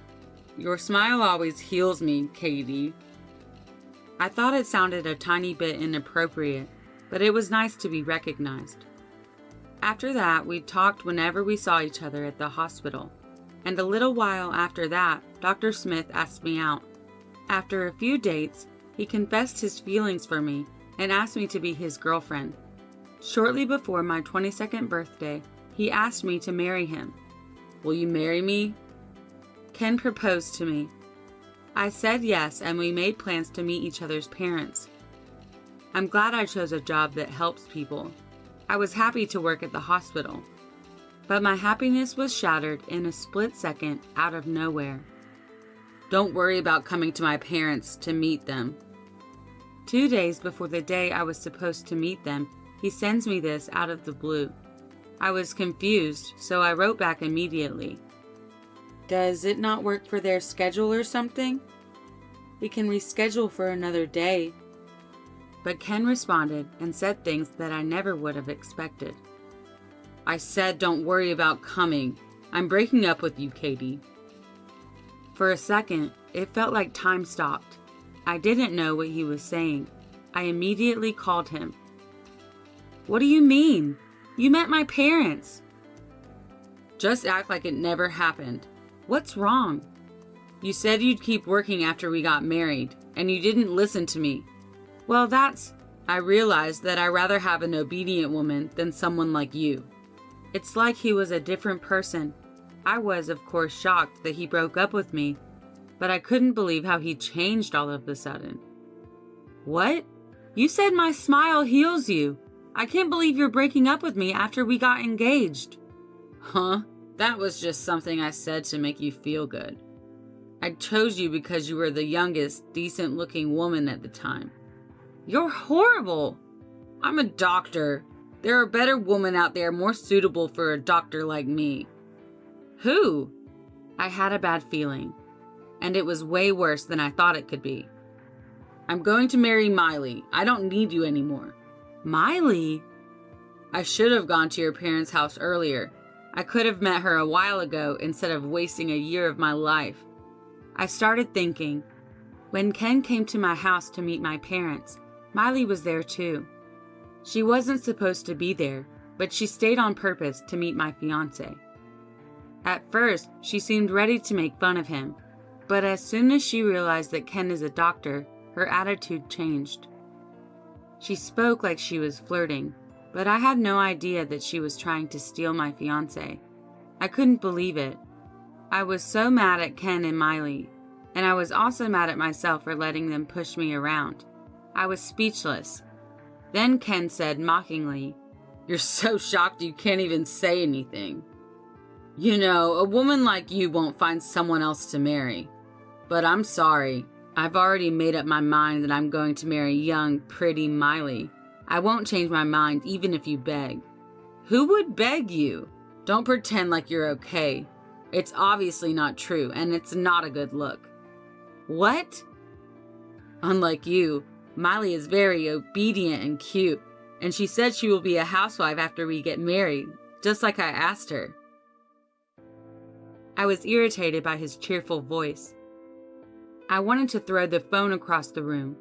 Your smile always heals me, Katie. I thought it sounded a tiny bit inappropriate, but it was nice to be recognized. After that, we talked whenever we saw each other at the hospital, and a little while after that, Dr. Smith asked me out. After a few dates, he confessed his feelings for me and asked me to be his girlfriend. Shortly before my 22nd birthday, he asked me to marry him. Will you marry me? Ken proposed to me. I said yes, and we made plans to meet each other's parents. I'm glad I chose a job that helps people. I was happy to work at the hospital, but my happiness was shattered in a split second out of nowhere. Don't worry about coming to my parents to meet them. 2 days before the day I was supposed to meet them, he sends me this out of the blue. I was confused, so I wrote back immediately. Does it not work for their schedule or something? We can reschedule for another day. But Ken responded and said things that I never would have expected. I said don't worry about coming. I'm breaking up with you, Katie. For a second, it felt like time stopped. I didn't know what he was saying. I immediately called him. What do you mean? You met my parents. Just act like it never happened. What's wrong? You said you'd keep working after we got married, and you didn't listen to me. Well, I realized that I'd rather have an obedient woman than someone like you. It's like he was a different person. I was, of course, shocked that he broke up with me, but I couldn't believe how he changed all of a sudden. What? You said my smile heals you. I can't believe you're breaking up with me after we got engaged. Huh? That was just something I said to make you feel good. I chose you because you were the youngest, decent-looking woman at the time. You're horrible. I'm a doctor. There are better women out there more suitable for a doctor like me. Who? I had a bad feeling, and it was way worse than I thought it could be. I'm going to marry Miley. I don't need you anymore. Miley? I should have gone to your parents' house earlier. I could have met her a while ago instead of wasting a year of my life. I started thinking, when Ken came to my house to meet my parents, Miley was there too. She wasn't supposed to be there, but she stayed on purpose to meet my fiancé. At first, she seemed ready to make fun of him, but as soon as she realized that Ken is a doctor, her attitude changed. She spoke like she was flirting, but I had no idea that she was trying to steal my fiancé. I couldn't believe it. I was so mad at Ken and Miley, and I was also mad at myself for letting them push me around. I was speechless. Then Ken said mockingly, "You're so shocked you can't even say anything. You know, a woman like you won't find someone else to marry. But I'm sorry. I've already made up my mind that I'm going to marry young, pretty Miley. I won't change my mind even if you beg." "Who would beg you? Don't pretend like you're okay. It's obviously not true, and it's not a good look." "What?" "Unlike you, Miley is very obedient and cute, and she said she will be a housewife after we get married, just like I asked her." I was irritated by his cheerful voice. I wanted to throw the phone across the room.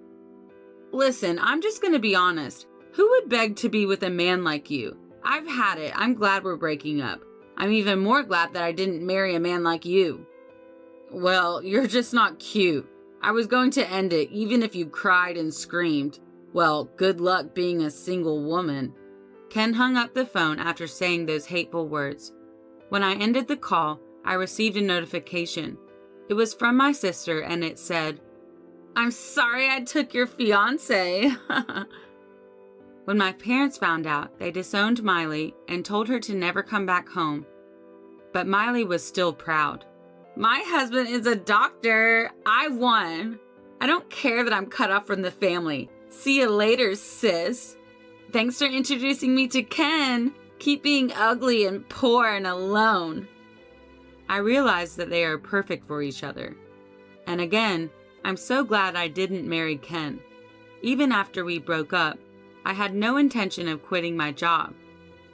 "Listen, I'm just going to be honest. Who would beg to be with a man like you? I've had it. I'm glad we're breaking up. I'm even more glad that I didn't marry a man like you." "Well, you're just not cute. I was going to end it even if you cried and screamed. Well, good luck being a single woman." Ken hung up the phone after saying those hateful words. When I ended the call, I received a notification. It was from my sister and it said, "I'm sorry I took your fiancé." When my parents found out, they disowned Miley and told her to never come back home. But Miley was still proud. "My husband is a doctor. I won. I don't care that I'm cut off from the family. See you later, sis. Thanks for introducing me to Ken. Keep being ugly and poor and alone." I realized that they are perfect for each other. And again, I'm so glad I didn't marry Ken. Even after we broke up, I had no intention of quitting my job.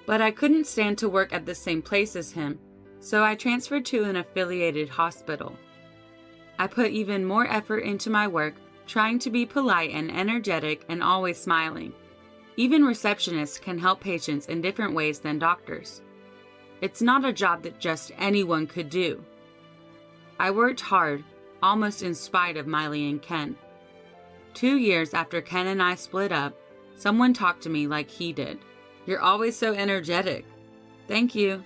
But I couldn't stand to work at the same place as him, so I transferred to an affiliated hospital. I put even more effort into my work, trying to be polite and energetic and always smiling. Even receptionists can help patients in different ways than doctors. It's not a job that just anyone could do. I worked hard, almost in spite of Miley and Ken. 2 years after Ken and I split up, someone talked to me like he did. "You're always so energetic." "Thank you."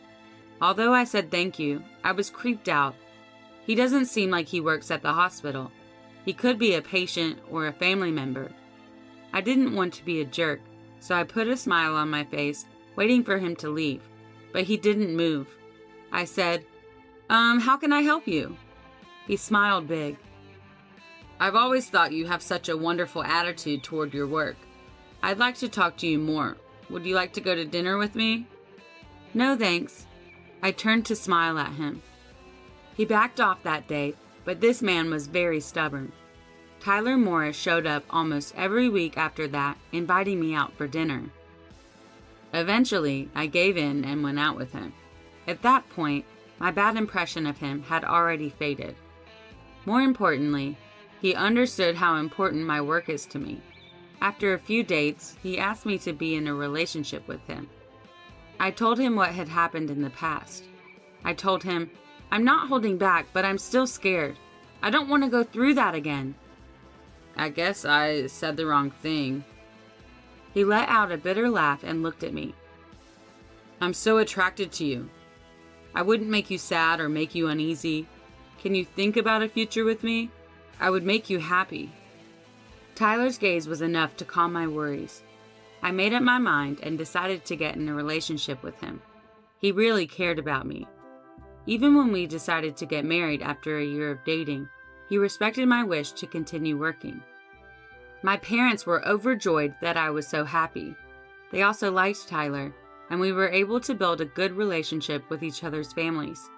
Although I said thank you, I was creeped out. He doesn't seem like he works at the hospital. He could be a patient or a family member. I didn't want to be a jerk, so I put a smile on my face, waiting for him to leave. But he didn't move. I said, how can I help you?" He smiled big. "I've always thought you have such a wonderful attitude toward your work. I'd like to talk to you more. Would you like to go to dinner with me?" "No, thanks." I turned to smile at him. He backed off that day, but this man was very stubborn. Tyler Morris showed up almost every week after that, inviting me out for dinner. Eventually, I gave in and went out with him. At that point, my bad impression of him had already faded. More importantly, he understood how important my work is to me. After a few dates, he asked me to be in a relationship with him. I told him what had happened in the past. I told him, "I'm not holding back, but I'm still scared. I don't want to go through that again." I guess I said the wrong thing. He let out a bitter laugh and looked at me. "I'm so attracted to you. I wouldn't make you sad or make you uneasy. Can you think about a future with me? I would make you happy." Tyler's gaze was enough to calm my worries. I made up my mind and decided to get in a relationship with him. He really cared about me. Even when we decided to get married after a year of dating, he respected my wish to continue working. My parents were overjoyed that I was so happy. They also liked Tyler, and we were able to build a good relationship with each other's families.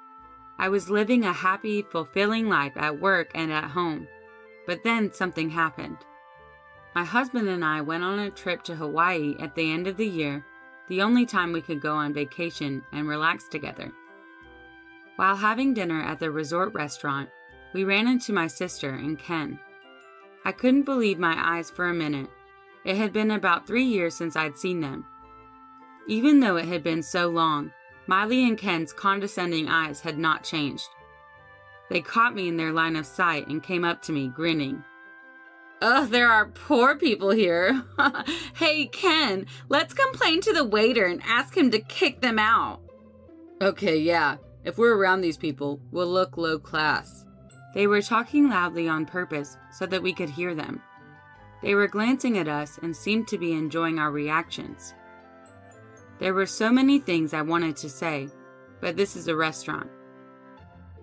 I was living a happy, fulfilling life at work and at home. But then something happened. My husband and I went on a trip to Hawaii at the end of the year, the only time we could go on vacation and relax together. While having dinner at the resort restaurant, we ran into my sister and Ken. I couldn't believe my eyes for a minute. It had been about 3 years since I'd seen them. Even though it had been so long, Miley and Ken's condescending eyes had not changed. They caught me in their line of sight and came up to me, grinning. "Ugh, there are poor people here. Hey, Ken, let's complain to the waiter and ask him to kick them out." "Okay, yeah. If we're around these people, we'll look low class." They were talking loudly on purpose so that we could hear them. They were glancing at us and seemed to be enjoying our reactions. There were so many things I wanted to say, but this is a restaurant.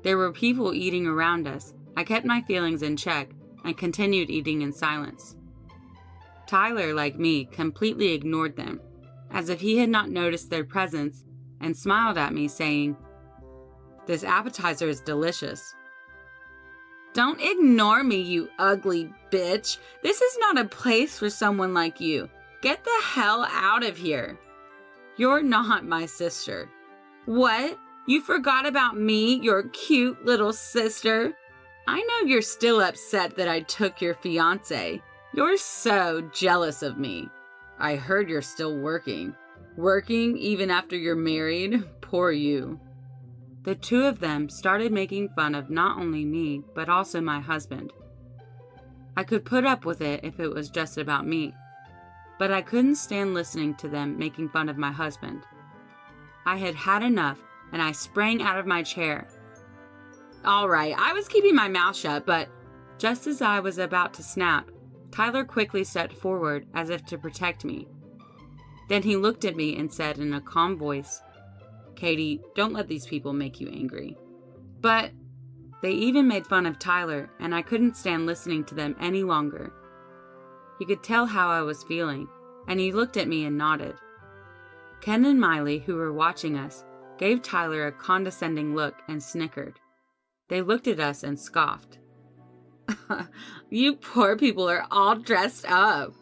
There were people eating around us. I kept my feelings in check and continued eating in silence. Tyler, like me, completely ignored them, as if he had not noticed their presence, and smiled at me, saying, "This appetizer is delicious." "Don't ignore me, you ugly bitch. This is not a place for someone like you. Get the hell out of here. You're not my sister." "What? You forgot about me, your cute little sister? I know you're still upset that I took your fiancé. You're so jealous of me. I heard you're still working. Working even after you're married? Poor you." The two of them started making fun of not only me, but also my husband. I could put up with it if it was just about me, but I couldn't stand listening to them making fun of my husband. I had had enough, and I sprang out of my chair. All right, I was keeping my mouth shut, but just as I was about to snap, Tyler quickly stepped forward as if to protect me. Then he looked at me and said in a calm voice, "Katie, don't let these people make you angry." But they even made fun of Tyler, and I couldn't stand listening to them any longer. He could tell how I was feeling, and he looked at me and nodded. Ken and Miley, who were watching us, gave Tyler a condescending look and snickered. They looked at us and scoffed. "You poor people are all dressed up."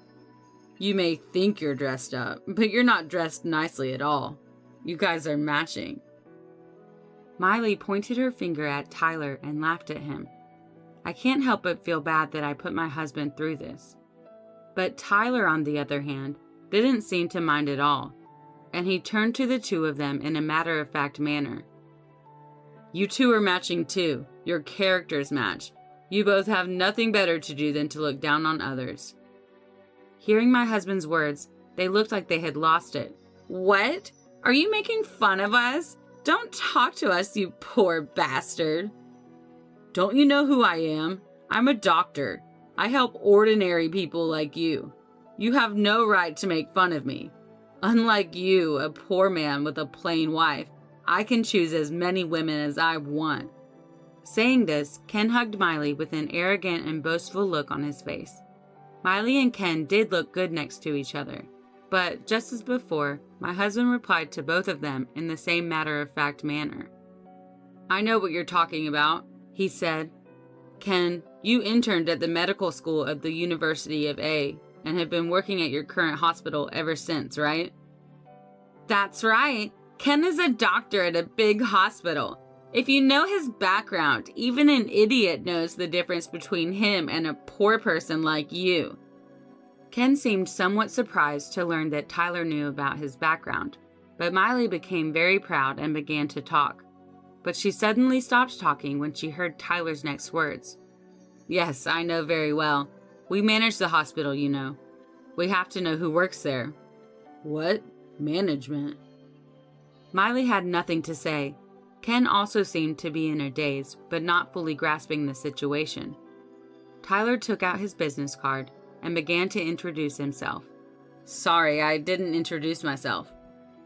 "You may think you're dressed up, but you're not dressed nicely at all. You guys are matching." Miley pointed her finger at Tyler and laughed at him. I can't help but feel bad that I put my husband through this. But Tyler, on the other hand, didn't seem to mind at all, and he turned to the two of them in a matter-of-fact manner. "You two are matching too. Your characters match. You both have nothing better to do than to look down on others." Hearing my husband's words, they looked like they had lost it. "What? Are you making fun of us? Don't talk to us, you poor bastard." "Don't you know who I am? I'm a doctor. I help ordinary people like you. You have no right to make fun of me. Unlike you, a poor man with a plain wife, I can choose as many women as I want." Saying this, Ken hugged Miley with an arrogant and boastful look on his face. Miley and Ken did look good next to each other, but just as before, my husband replied to both of them in the same matter-of-fact manner. "I know what you're talking about," he said. "Ken, you interned at the medical school of the University of A and have been working at your current hospital ever since, right?" "That's right. Ken is a doctor at a big hospital. If you know his background, even an idiot knows the difference between him and a poor person like you." Ken seemed somewhat surprised to learn that Tyler knew about his background, but Miley became very proud and began to talk. But she suddenly stopped talking when she heard Tyler's next words. "Yes, I know very well. We manage the hospital, you know. We have to know who works there." "What? Management?" Miley had nothing to say. Ken also seemed to be in a daze, but not fully grasping the situation. Tyler took out his business card and began to introduce himself. "Sorry, I didn't introduce myself.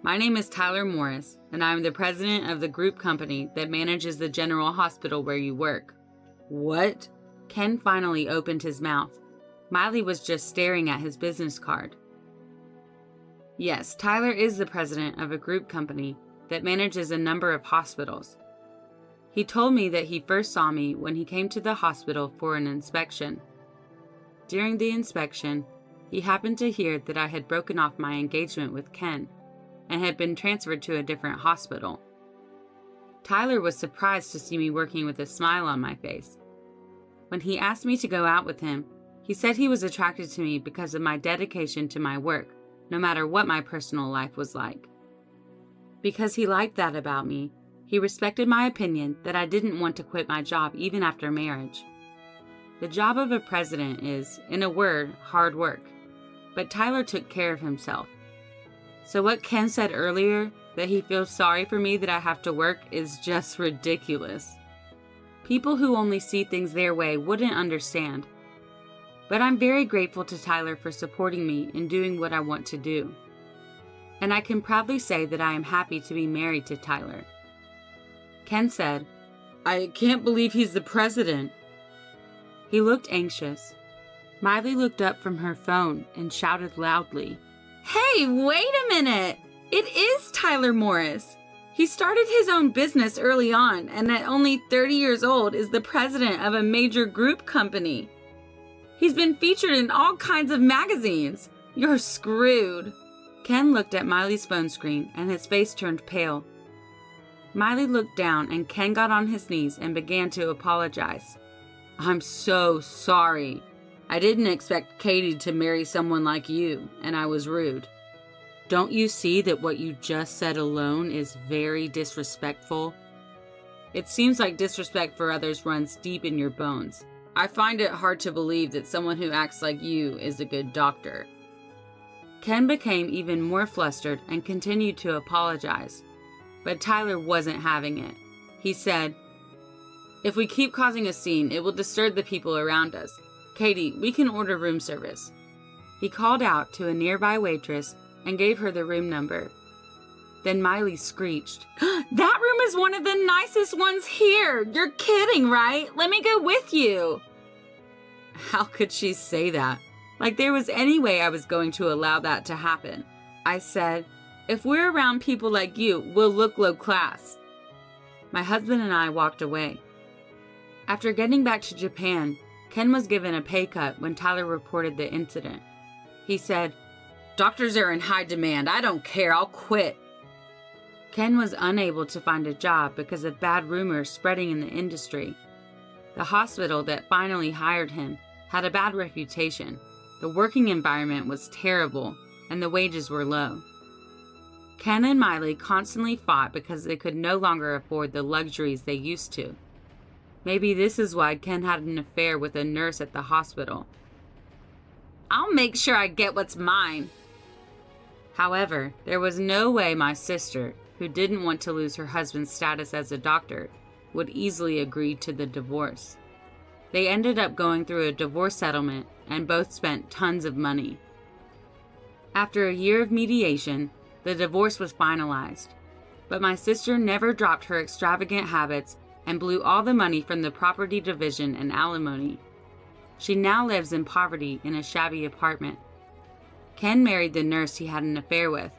My name is Tyler Morris, and I'm the president of the group company that manages the general hospital where you work." "What?" Ken finally opened his mouth. Miley was just staring at his business card. "Yes, Tyler is the president of a group company that manages a number of hospitals. He told me that he first saw me when he came to the hospital for an inspection. During the inspection, he happened to hear that I had broken off my engagement with Ken, and had been transferred to a different hospital. Tyler was surprised to see me working with a smile on my face. When he asked me to go out with him, he said he was attracted to me because of my dedication to my work, no matter what my personal life was like. Because he liked that about me, he respected my opinion that I didn't want to quit my job even after marriage. The job of a president is, in a word, hard work, but Tyler took care of himself. So what Ken said earlier, that he feels sorry for me that I have to work, is just ridiculous. People who only see things their way wouldn't understand. But I'm very grateful to Tyler for supporting me in doing what I want to do. And I can proudly say that I am happy to be married to Tyler. Ken said, "I can't believe he's the president." He looked anxious. Miley looked up from her phone and shouted loudly, "Hey, wait a minute! It is Tyler Morris! He started his own business early on, and at only 30 years old is the president of a major group company. He's been featured in all kinds of magazines. You're screwed." Ken looked at Miley's phone screen and his face turned pale. Miley looked down and Ken got on his knees and began to apologize. "I'm so sorry. I didn't expect Katie to marry someone like you, and I was rude." "Don't you see that what you just said alone is very disrespectful? It seems like disrespect for others runs deep in your bones. I find it hard to believe that someone who acts like you is a good doctor." Ken became even more flustered and continued to apologize. But Tyler wasn't having it. He said, "If we keep causing a scene, it will disturb the people around us. Katie, we can order room service." He called out to a nearby waitress and gave her the room number. Then Miley screeched, "That room is one of the nicest ones here! You're kidding, right? Let me go with you!" How could she say that? Like there was any way I was going to allow that to happen. I said, "If we're around people like you, we'll look low class." My husband and I walked away. After getting back to Japan, Ken was given a pay cut when Tyler reported the incident. He said, "Doctors are in high demand. I don't care. I'll quit." Ken was unable to find a job because of bad rumors spreading in the industry. The hospital that finally hired him had a bad reputation. The working environment was terrible, and the wages were low. Ken and Miley constantly fought because they could no longer afford the luxuries they used to. Maybe this is why Ken had an affair with a nurse at the hospital. "I'll make sure I get what's mine." However, there was no way my sister, who didn't want to lose her husband's status as a doctor, would easily agree to the divorce. They ended up going through a divorce settlement and both spent tons of money. After a year of mediation, the divorce was finalized, but my sister never dropped her extravagant habits and blew all the money from the property division and alimony. She now lives in poverty in a shabby apartment. Ken married the nurse he had an affair with,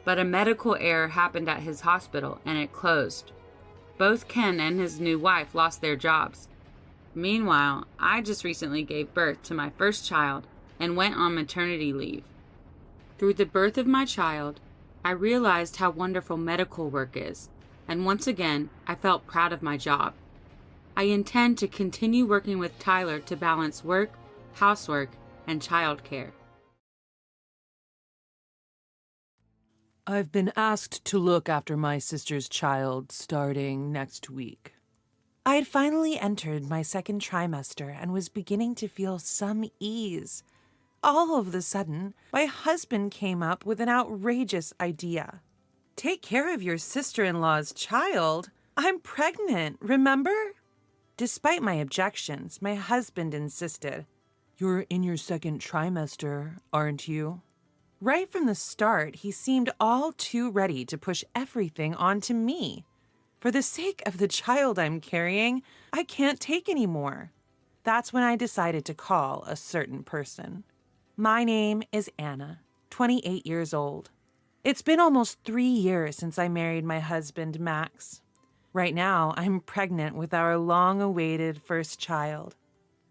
but a medical error happened at his hospital and it closed. Both Ken and his new wife lost their jobs. Meanwhile, I just recently gave birth to my first child and went on maternity leave. Through the birth of my child, I realized how wonderful medical work is, and once again, I felt proud of my job. I intend to continue working with Tyler to balance work, housework, and childcare. I've been asked to look after my sister's child starting next week. I had finally entered my second trimester and was beginning to feel some ease. All of a sudden, my husband came up with an outrageous idea. "Take care of your sister-in-law's child? I'm pregnant, remember?" Despite my objections, my husband insisted, "You're in your second trimester, aren't you?" Right from the start, he seemed all too ready to push everything onto me. For the sake of the child I'm carrying, I can't take any more. That's when I decided to call a certain person. My name is Anna, 28 years old. It's been almost 3 years since I married my husband, Max. Right now, I'm pregnant with our long-awaited first child.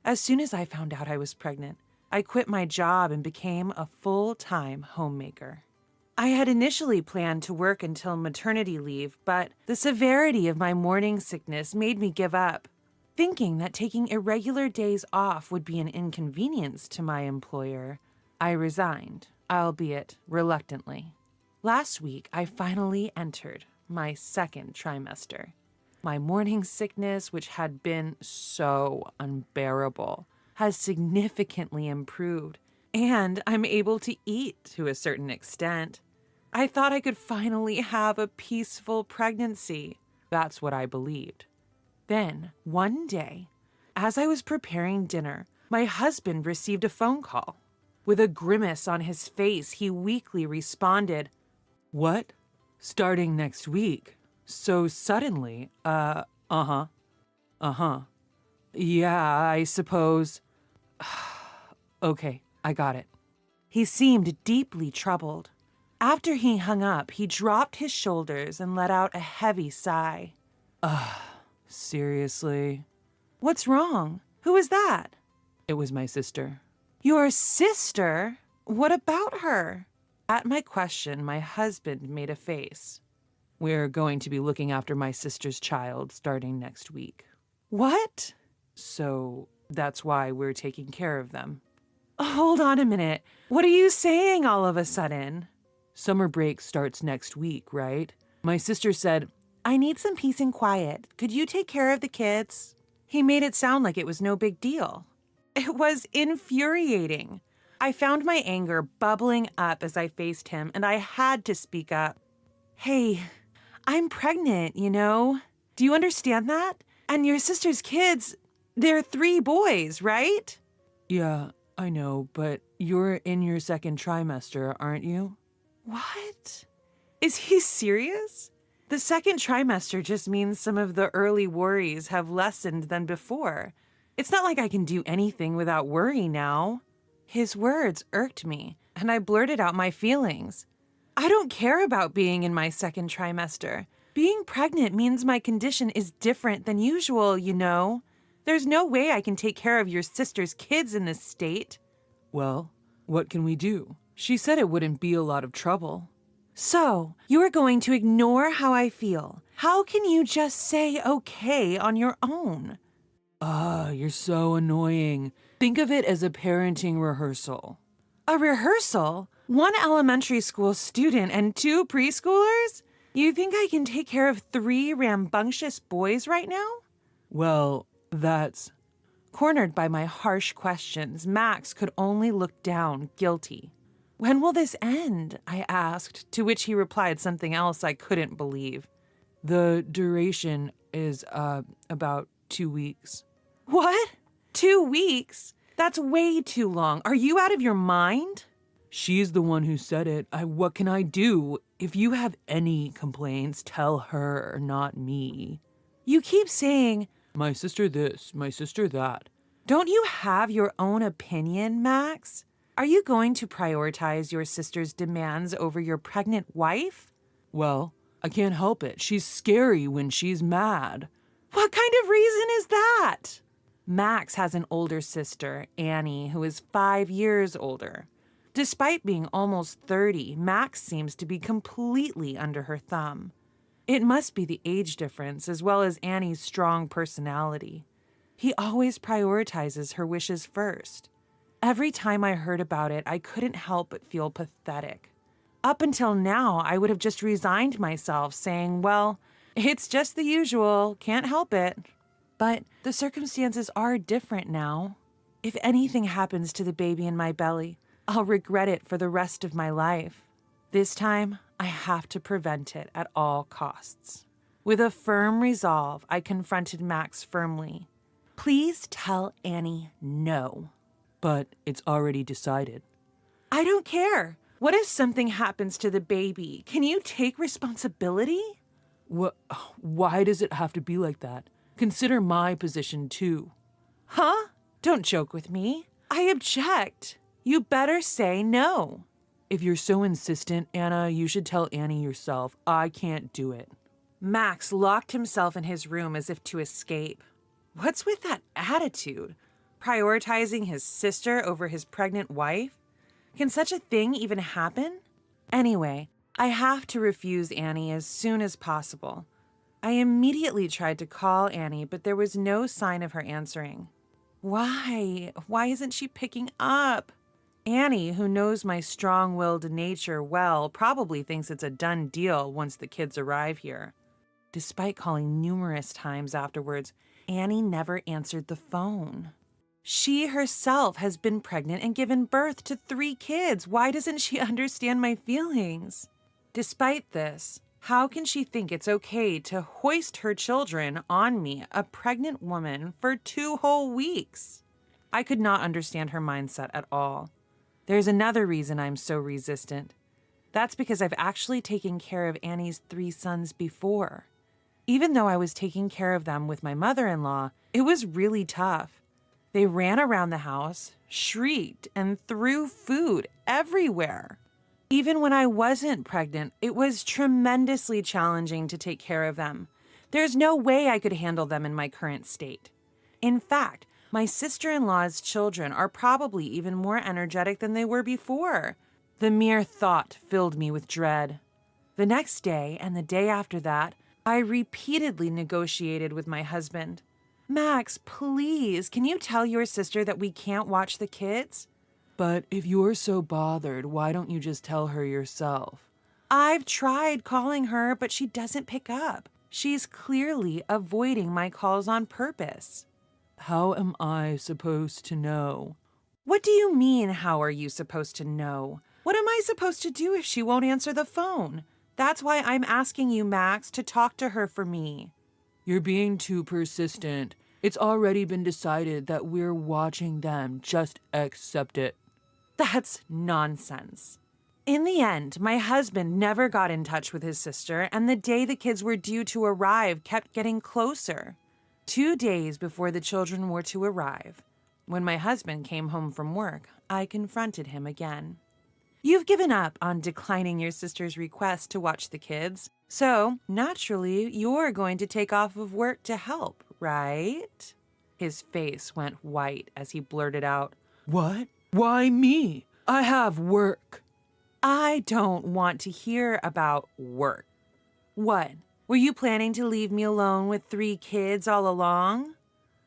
As soon as I found out I was pregnant, I quit my job and became a full-time homemaker. I had initially planned to work until maternity leave, but the severity of my morning sickness made me give up. Thinking that taking irregular days off would be an inconvenience to my employer, I resigned, albeit reluctantly. Last week, I finally entered my second trimester. My morning sickness, which had been so unbearable, has significantly improved, and I'm able to eat to a certain extent. I thought I could finally have a peaceful pregnancy. That's what I believed. Then, one day, as I was preparing dinner, my husband received a phone call. With a grimace on his face, he weakly responded, "What? Starting next week? So suddenly? Uh-huh. Yeah, I suppose. Okay, I got it." He seemed deeply troubled. After he hung up, he dropped his shoulders and let out a heavy sigh. Seriously? What's wrong? Who is that? It was my sister. Your sister? What about her? At my question, my husband made a face. We're going to be looking after my sister's child starting next week. What? So that's why we're taking care of them. Hold on a minute. What are you saying all of a sudden? Summer break starts next week, right? My sister said, "I need some peace and quiet. Could you take care of the kids?" He made it sound like it was no big deal. It was infuriating. I found my anger bubbling up as I faced him, and I had to speak up. Hey, I'm pregnant, you know? Do you understand that? And your sister's kids, they're 3 boys, right? Yeah, I know, but you're in your second trimester, aren't you? What? Is he serious? The second trimester just means some of the early worries have lessened than before. It's not like I can do anything without worry now. His words irked me, and I blurted out my feelings. I don't care about being in my second trimester. Being pregnant means my condition is different than usual, you know. There's no way I can take care of your sister's kids in this state. Well, what can we do? She said it wouldn't be a lot of trouble. So, you are going to ignore how I feel. How can you just say okay on your own? You're so annoying. Think of it as a parenting rehearsal. A rehearsal? 1 elementary school student and 2 preschoolers? You think I can take care of 3 rambunctious boys right now? Well, that's... Cornered by my harsh questions, Max could only look down, guilty. When will this end? I asked, to which he replied something else I couldn't believe. The duration is, about 2 weeks. What? 2 weeks? That's way too long. Are you out of your mind? She's the one who said it. What can I do? If you have any complaints, tell her, not me. You keep saying, my sister this, my sister that. Don't you have your own opinion, Max? Are you going to prioritize your sister's demands over your pregnant wife? Well, I can't help it. She's scary when she's mad. What kind of reason is that? Max has an older sister, Annie, who is 5 years older. Despite being almost 30, Max seems to be completely under her thumb. It must be the age difference as well as Annie's strong personality. He always prioritizes her wishes first. Every time I heard about it, I couldn't help but feel pathetic. Up until now, I would have just resigned myself, saying, well, it's just the usual, can't help it. But the circumstances are different now. If anything happens to the baby in my belly, I'll regret it for the rest of my life. This time, I have to prevent it at all costs. With a firm resolve, I confronted Max firmly. Please tell Annie no. But it's already decided. I don't care. What if something happens to the baby? Can you take responsibility? Why does it have to be like that? Consider my position too. Huh? Don't joke with me. I object. You better say no. If you're so insistent, Anna, you should tell Annie yourself. I can't do it. Max locked himself in his room as if to escape. What's with that attitude? Prioritizing his sister over his pregnant wife? Can such a thing even happen? Anyway, I have to refuse Annie as soon as possible. I immediately tried to call Annie, but there was no sign of her answering. Why? Why isn't she picking up? Annie, who knows my strong-willed nature well, probably thinks it's a done deal once the kids arrive here. Despite calling numerous times afterwards, Annie never answered the phone. She herself has been pregnant and given birth to 3 kids. Why doesn't she understand my feelings? Despite this, how can she think it's okay to hoist her children on me, a pregnant woman, for 2 whole weeks? I could not understand her mindset at all. There's another reason I'm so resistant. That's because I've actually taken care of Annie's 3 sons before. Even though I was taking care of them with my mother-in-law, it was really tough. They ran around the house, shrieked, and threw food everywhere. Even when I wasn't pregnant, it was tremendously challenging to take care of them. There's no way I could handle them in my current state. In fact, my sister-in-law's children are probably even more energetic than they were before. The mere thought filled me with dread. The next day and the day after that, I repeatedly negotiated with my husband. Max, please, can you tell your sister that we can't watch the kids? But if you're so bothered, why don't you just tell her yourself? I've tried calling her, but she doesn't pick up. She's clearly avoiding my calls on purpose. How am I supposed to know? What do you mean, how are you supposed to know? What am I supposed to do if she won't answer the phone? That's why I'm asking you, Max, to talk to her for me. You're being too persistent. It's already been decided that we're watching them. Just accept it. That's nonsense. In the end, my husband never got in touch with his sister, and the day the kids were due to arrive kept getting closer. 2 days before the children were to arrive, when my husband came home from work, I confronted him again. You've given up on declining your sister's request to watch the kids, so naturally you're going to take off of work to help, right? His face went white as he blurted out, What? Why me? I have work. I don't want to hear about work. What? Were you planning to leave me alone with 3 kids all along?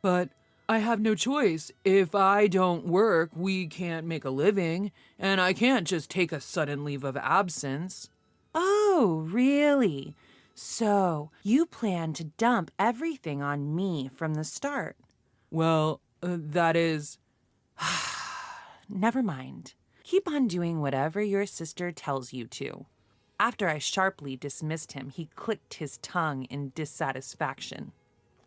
But I have no choice. If I don't work, we can't make a living, and I can't just take a sudden leave of absence. Oh, really? So you plan to dump everything on me from the start? Well, that is... Never mind. Keep on doing whatever your sister tells you to. After I sharply dismissed him, he clicked his tongue in dissatisfaction.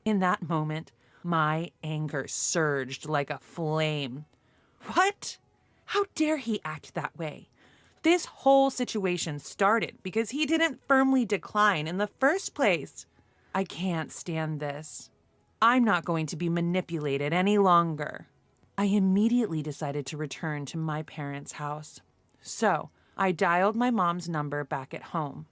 In that moment, my anger surged like a flame. What? How dare he act that way? This whole situation started because he didn't firmly decline in the first place. I can't stand this. I'm not going to be manipulated any longer. I immediately decided to return to my parents' house. So I dialed my mom's number back at home.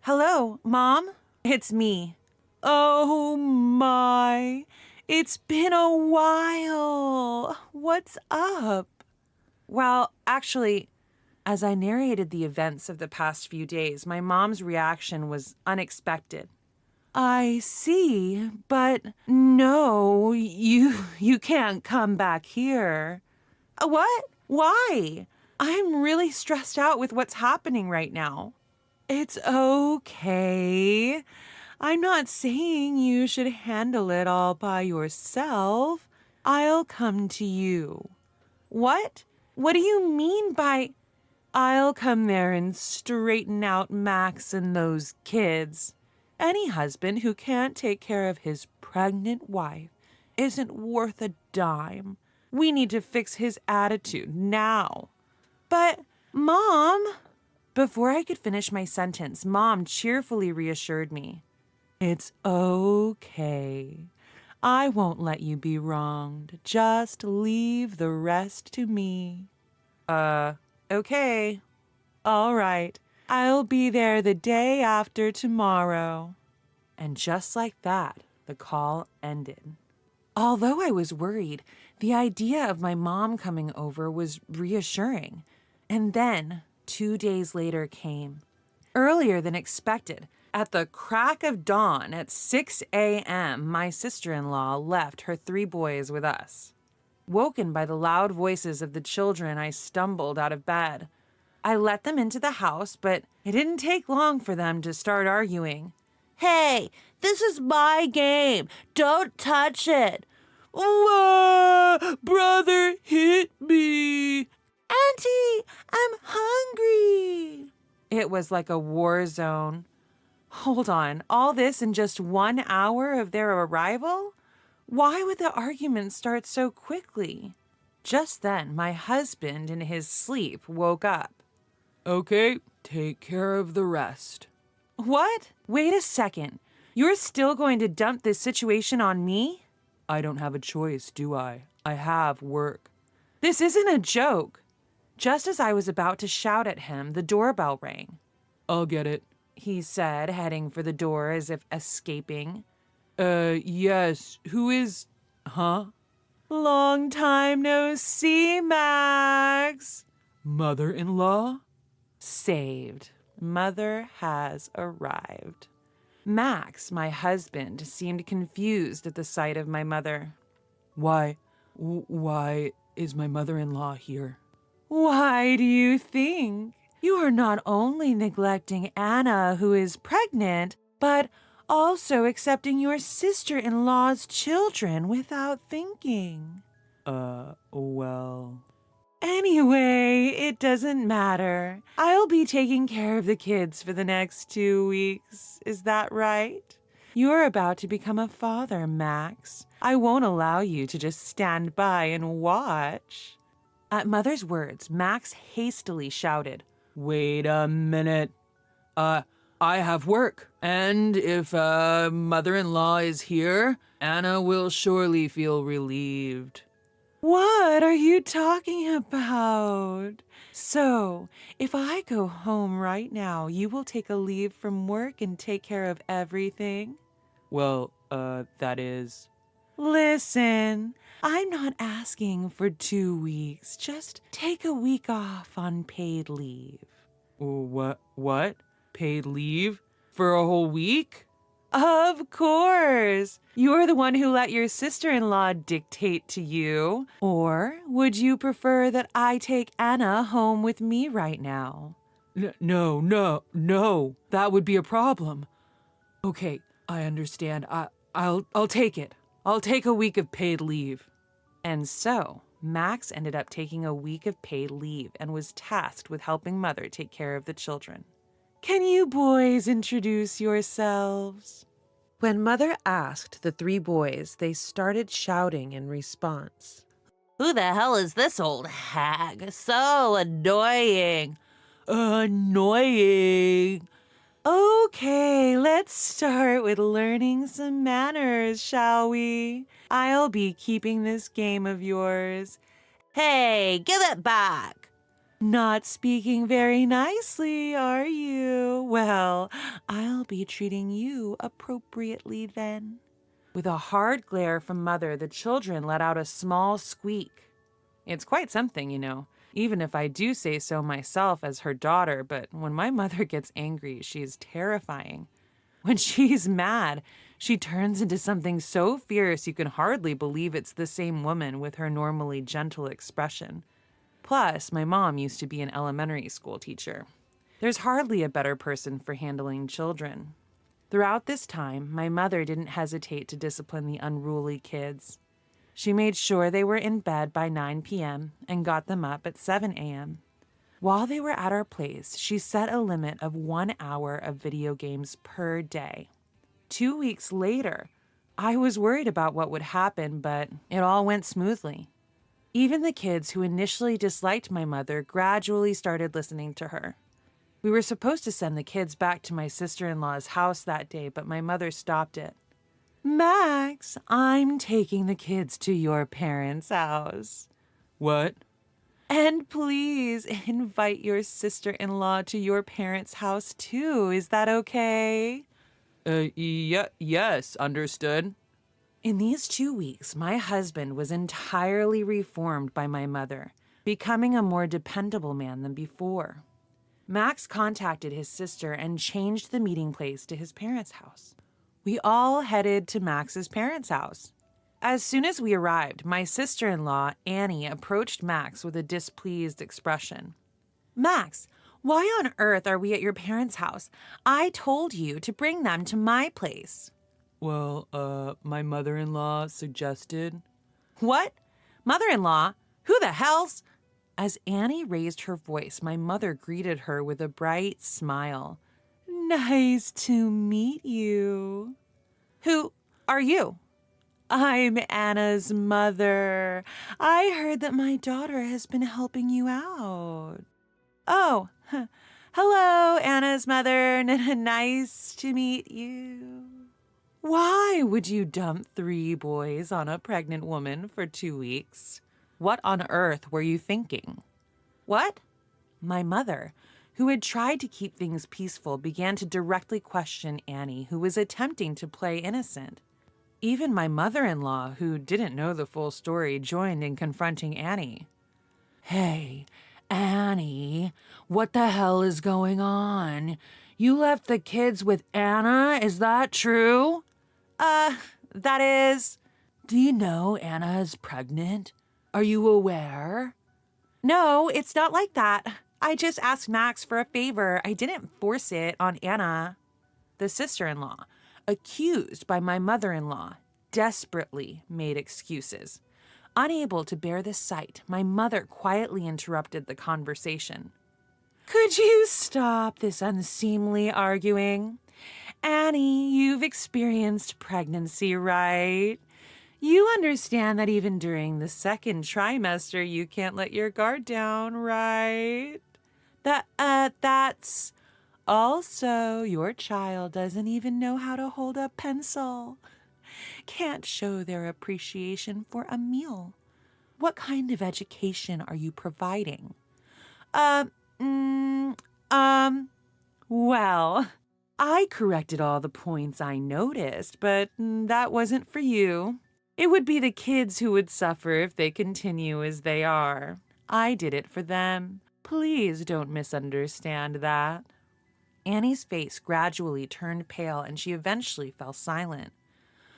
Hello, Mom? It's me. Oh my, it's been a while. What's up? Well, actually, as I narrated the events of the past few days, my mom's reaction was unexpected. I see, but no, you can't come back here. What? Why? I'm really stressed out with what's happening right now. It's okay. I'm not saying you should handle it all by yourself. I'll come to you. What? What do you mean by... I'll come there and straighten out Max and those kids. Any husband who can't take care of his pregnant wife isn't worth a dime. We need to fix his attitude now. But, Mom... Before I could finish my sentence, Mom cheerfully reassured me. It's okay. I won't let you be wronged. Just leave the rest to me. Okay. All right. I'll be there the day after tomorrow. And just like that, the call ended. Although I was worried, the idea of my mom coming over was reassuring. And then, 2 days later came. Earlier than expected, at the crack of dawn at 6 a.m., my sister-in-law left her 3 boys with us. Woken by the loud voices of the children, I stumbled out of bed. I let them into the house, but it didn't take long for them to start arguing. "Hey, this is my game. Don't touch it." Brother hit me. "Auntie, I'm hungry." It was like a war zone. Hold on, all this in just 1 hour of their arrival? Why would the argument start so quickly? Just then, my husband in his sleep woke up. Okay, take care of the rest. What? Wait a second. You're still going to dump this situation on me? I don't have a choice, do I? I have work. This isn't a joke. Just as I was about to shout at him, the doorbell rang. I'll get it. He said, heading for the door as if escaping. Yes. Who is... Huh? Long time no see, Max. Mother-in-law? Saved. Mother has arrived. Max, my husband, seemed confused at the sight of my mother. Why is my mother-in-law here? Why do you think? You are not only neglecting Anna, who is pregnant, but also accepting your sister-in-law's children without thinking. Well... Anyway, it doesn't matter. I'll be taking care of the kids for the next 2 weeks. Is that right? You're about to become a father, Max. I won't allow you to just stand by and watch. At Mother's words, Max hastily shouted, Wait a minute. I have work. And if mother-in-law is here, Anna will surely feel relieved. What are you talking about? So, if I go home right now, you will take a leave from work and take care of everything? Well, that is... Listen, I'm not asking for 2 weeks. Just take a week off on paid leave. What? Paid leave? For a whole week? Of course. You're the one who let your sister-in-law dictate to you. Or would you prefer that I take Anna home with me right now? No. That would be a problem. Okay, I understand. I'll take it. I'll take a week of paid leave. And so, Max ended up taking a week of paid leave and was tasked with helping Mother take care of the children. Can you boys introduce yourselves? When Mother asked the 3 boys, they started shouting in response. Who the hell is this old hag? So annoying. Annoying. Okay, let's start with learning some manners, shall we? I'll be keeping this game of yours. Hey, give it back. Not speaking very nicely, are you? Well, I'll be treating you appropriately then. With a hard glare from Mother, the children let out a small squeak. It's quite something, you know, even if I do say so myself as her daughter, but when my mother gets angry, she's terrifying. When she's mad, she turns into something so fierce you can hardly believe it's the same woman with her normally gentle expression. Plus, my mom used to be an elementary school teacher. There's hardly a better person for handling children. Throughout this time, my mother didn't hesitate to discipline the unruly kids. She made sure they were in bed by 9 p.m. and got them up at 7 a.m. While they were at our place, she set a limit of 1 hour of video games per day. 2 weeks later, I was worried about what would happen, but it all went smoothly. Even the kids who initially disliked my mother gradually started listening to her. We were supposed to send the kids back to my sister-in-law's house that day, but my mother stopped it. Max, I'm taking the kids to your parents' house. What? And please invite your sister-in-law to your parents' house too. Is that okay? Yes, understood. In these 2 weeks, my husband was entirely reformed by my mother, becoming a more dependable man than before. Max contacted his sister and changed the meeting place to his parents' house. We all headed to Max's parents' house. As soon as we arrived, my sister-in-law, Annie, approached Max with a displeased expression. Max, why on earth are we at your parents' house? I told you to bring them to my place. Well, my mother-in-law suggested. What? Mother-in-law? Who the hell's? As Annie raised her voice, my mother greeted her with a bright smile. Nice to meet you. Who are you? I'm Anna's mother. I heard that my daughter has been helping you out. Oh, hello, Anna's mother. Nice to meet you. Why would you dump 3 boys on a pregnant woman for 2 weeks? What on earth were you thinking? What? My mother, who had tried to keep things peaceful, began to directly question Annie, who was attempting to play innocent. Even my mother-in-law, who didn't know the full story, joined in confronting Annie. Hey, Annie, what the hell is going on? You left the kids with Anna, is that true? That is... Do you know Anna is pregnant? Are you aware? No, it's not like that. I just asked Max for a favor. I didn't force it on Anna. The sister-in-law, accused by my mother-in-law, desperately made excuses. Unable to bear the sight, my mother quietly interrupted the conversation. Could you stop this unseemly arguing? Annie, you've experienced pregnancy, right? You understand that even during the second trimester, you can't let your guard down, right? That's... Also, your child doesn't even know how to hold a pencil. Can't show their appreciation for a meal. What kind of education are you providing? Well, I corrected all the points I noticed, but that wasn't for you. It would be the kids who would suffer if they continue as they are. I did it for them. Please don't misunderstand that. Annie's face gradually turned pale and she eventually fell silent.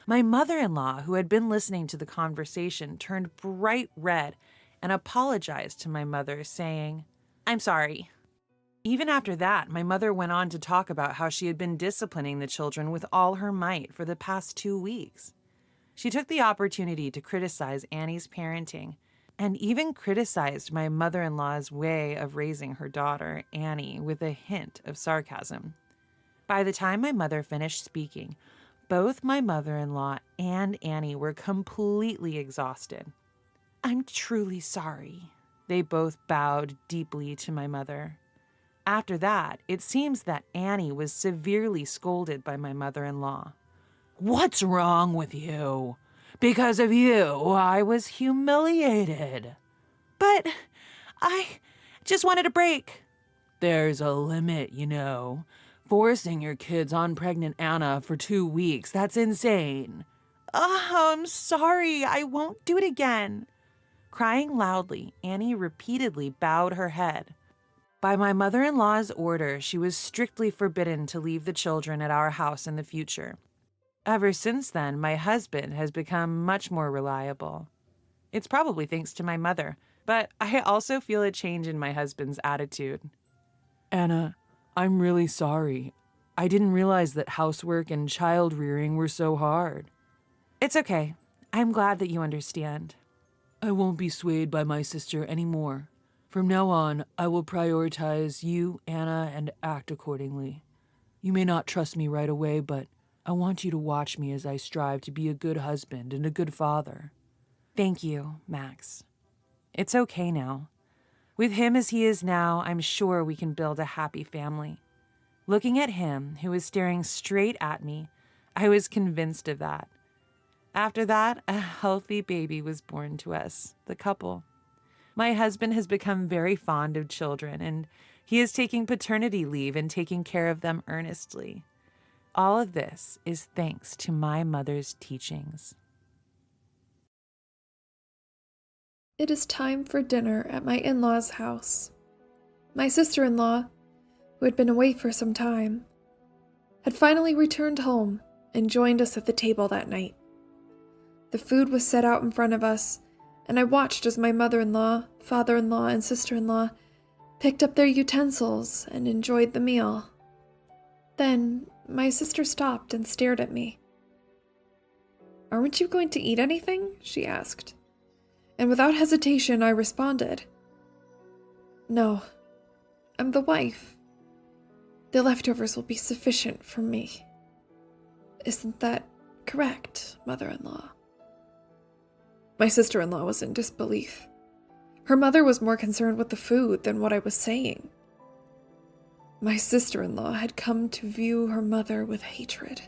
My mother-in-law, who had been listening to the conversation, turned bright red and apologized to my mother, saying, I'm sorry. Even after that, my mother went on to talk about how she had been disciplining the children with all her might for the past 2 weeks. She took the opportunity to criticize Annie's parenting and even criticized my mother-in-law's way of raising her daughter, Annie, with a hint of sarcasm. By the time my mother finished speaking, both my mother-in-law and Annie were completely exhausted. I'm truly sorry. They both bowed deeply to my mother. After that, it seems that Annie was severely scolded by my mother-in-law. What's wrong with you? Because of you, I was humiliated. But I just wanted a break. There's a limit, you know. Forcing your kids on pregnant Anna for 2 weeks, that's insane. Oh, I'm sorry. I won't do it again. Crying loudly, Annie repeatedly bowed her head. By my mother-in-law's order, she was strictly forbidden to leave the children at our house in the future. Ever since then, my husband has become much more reliable. It's probably thanks to my mother, but I also feel a change in my husband's attitude. Anna, I'm really sorry. I didn't realize that housework and child rearing were so hard. It's okay. I'm glad that you understand. I won't be swayed by my sister anymore. From now on, I will prioritize you, Anna, and act accordingly. You may not trust me right away, but I want you to watch me as I strive to be a good husband and a good father. Thank you, Max. It's okay now. With him as he is now, I'm sure we can build a happy family. Looking at him, who was staring straight at me, I was convinced of that. After that, a healthy baby was born to us, the couple. My husband has become very fond of children, and he is taking paternity leave and taking care of them earnestly. All of this is thanks to my mother's teachings. It is time for dinner at my in-laws' house. My sister-in-law, who had been away for some time, had finally returned home and joined us at the table that night. The food was set out in front of us, and I watched as my mother-in-law, father-in-law, and sister-in-law picked up their utensils and enjoyed the meal. Then my sister stopped and stared at me. "Aren't you going to eat anything?" she asked. And without hesitation, I responded, "No, I'm the wife. The leftovers will be sufficient for me. Isn't that correct, mother-in-law?" My sister-in-law was in disbelief. Her mother was more concerned with the food than what I was saying. My sister-in-law had come to view her mother with hatred.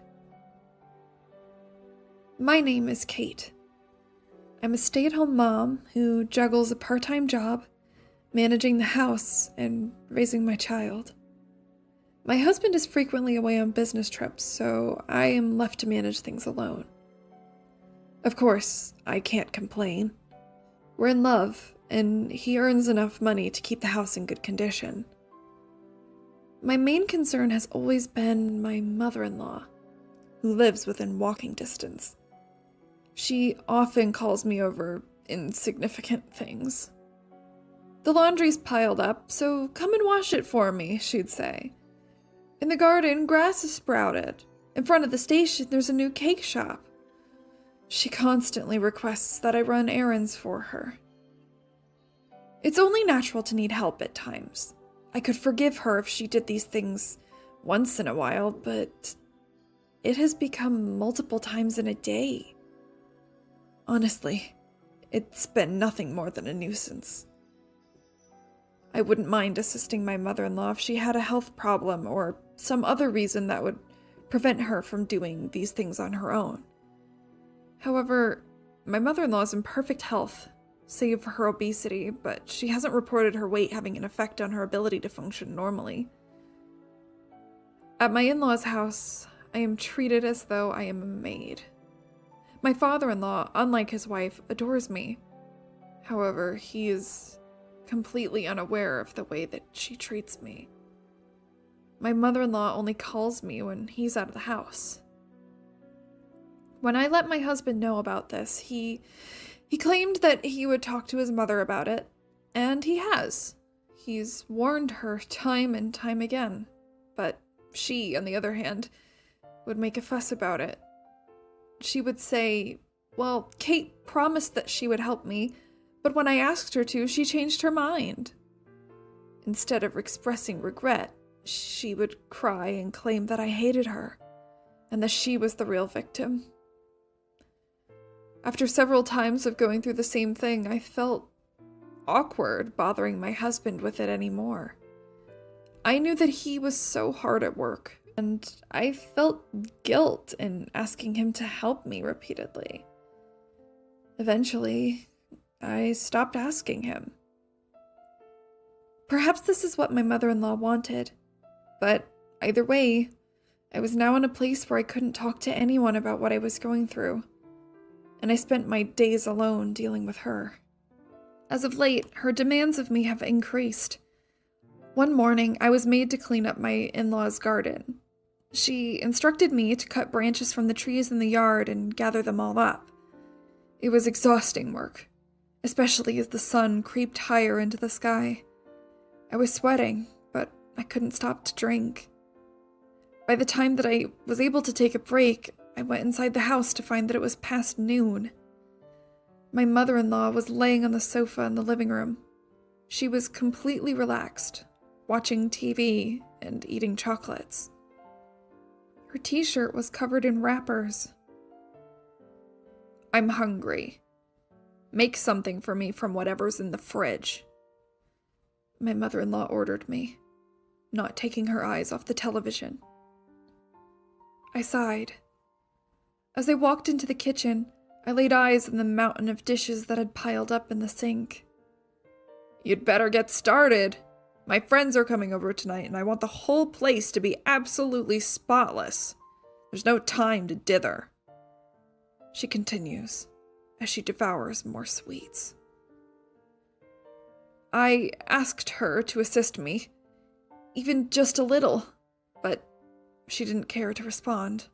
My name is Kate. I'm a stay-at-home mom who juggles a part-time job, managing the house, and raising my child. My husband is frequently away on business trips, so I am left to manage things alone. Of course, I can't complain. We're in love, and he earns enough money to keep the house in good condition. My main concern has always been my mother-in-law, who lives within walking distance. She often calls me over insignificant things. "The laundry's piled up, so come and wash it for me," she'd say. "In the garden, grass has sprouted. In front of the station, there's a new cake shop." She constantly requests that I run errands for her. It's only natural to need help at times. I could forgive her if she did these things once in a while, but it has become multiple times in a day. Honestly, it's been nothing more than a nuisance. I wouldn't mind assisting my mother-in-law if she had a health problem or some other reason that would prevent her from doing these things on her own. However, my mother-in-law is in perfect health, save for her obesity, but she hasn't reported her weight having an effect on her ability to function normally. At my in-law's house, I am treated as though I am a maid. My father-in-law, unlike his wife, adores me. However, he is completely unaware of the way that she treats me. My mother-in-law only calls me when he's out of the house. When I let my husband know about this, he claimed that he would talk to his mother about it, and he has. He's warned her time and time again, but she, on the other hand, would make a fuss about it. She would say, "Well, Kate promised that she would help me, but when I asked her to, she changed her mind." Instead of expressing regret, she would cry and claim that I hated her, and that she was the real victim. After several times of going through the same thing, I felt awkward bothering my husband with it anymore. I knew that he was so hard at work, and I felt guilt in asking him to help me repeatedly. Eventually, I stopped asking him. Perhaps this is what my mother-in-law wanted, but either way, I was now in a place where I couldn't talk to anyone about what I was going through, and I spent my days alone dealing with her. As of late, her demands of me have increased. One morning, I was made to clean up my in-law's garden. She instructed me to cut branches from the trees in the yard and gather them all up. It was exhausting work, especially as the sun creeped higher into the sky. I was sweating, but I couldn't stop to drink. By the time that I was able to take a break, I went inside the house to find that it was past noon. My mother-in-law was laying on the sofa in the living room. She was completely relaxed, watching TV and eating chocolates. Her t-shirt was covered in wrappers. "I'm hungry. Make something for me from whatever's in the fridge," my mother-in-law ordered me, not taking her eyes off the television. I sighed. As I walked into the kitchen, I laid eyes on the mountain of dishes that had piled up in the sink. "You'd better get started. My friends are coming over tonight, and I want the whole place to be absolutely spotless. There's no time to dither," she continues, as she devours more sweets. I asked her to assist me. even just a little, but she didn't care to respond.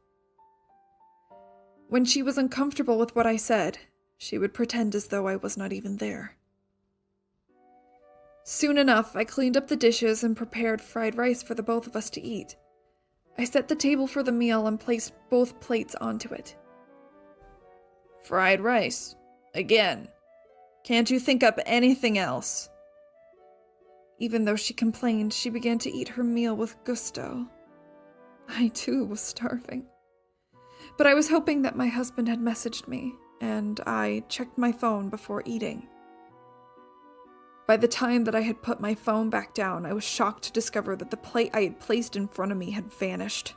When she was uncomfortable with what I said, she would pretend as though I was not even there. Soon enough, I cleaned up the dishes and prepared fried rice for the both of us to eat. I set the table for the meal and placed both plates onto it. Fried rice. Again. Can't you think up anything else? Even though she complained, she began to eat her meal with gusto. I too was starving. But I was hoping that my husband had messaged me, and I checked my phone before eating. By the time that I had put my phone back down, I was shocked to discover that the plate I had placed in front of me had vanished.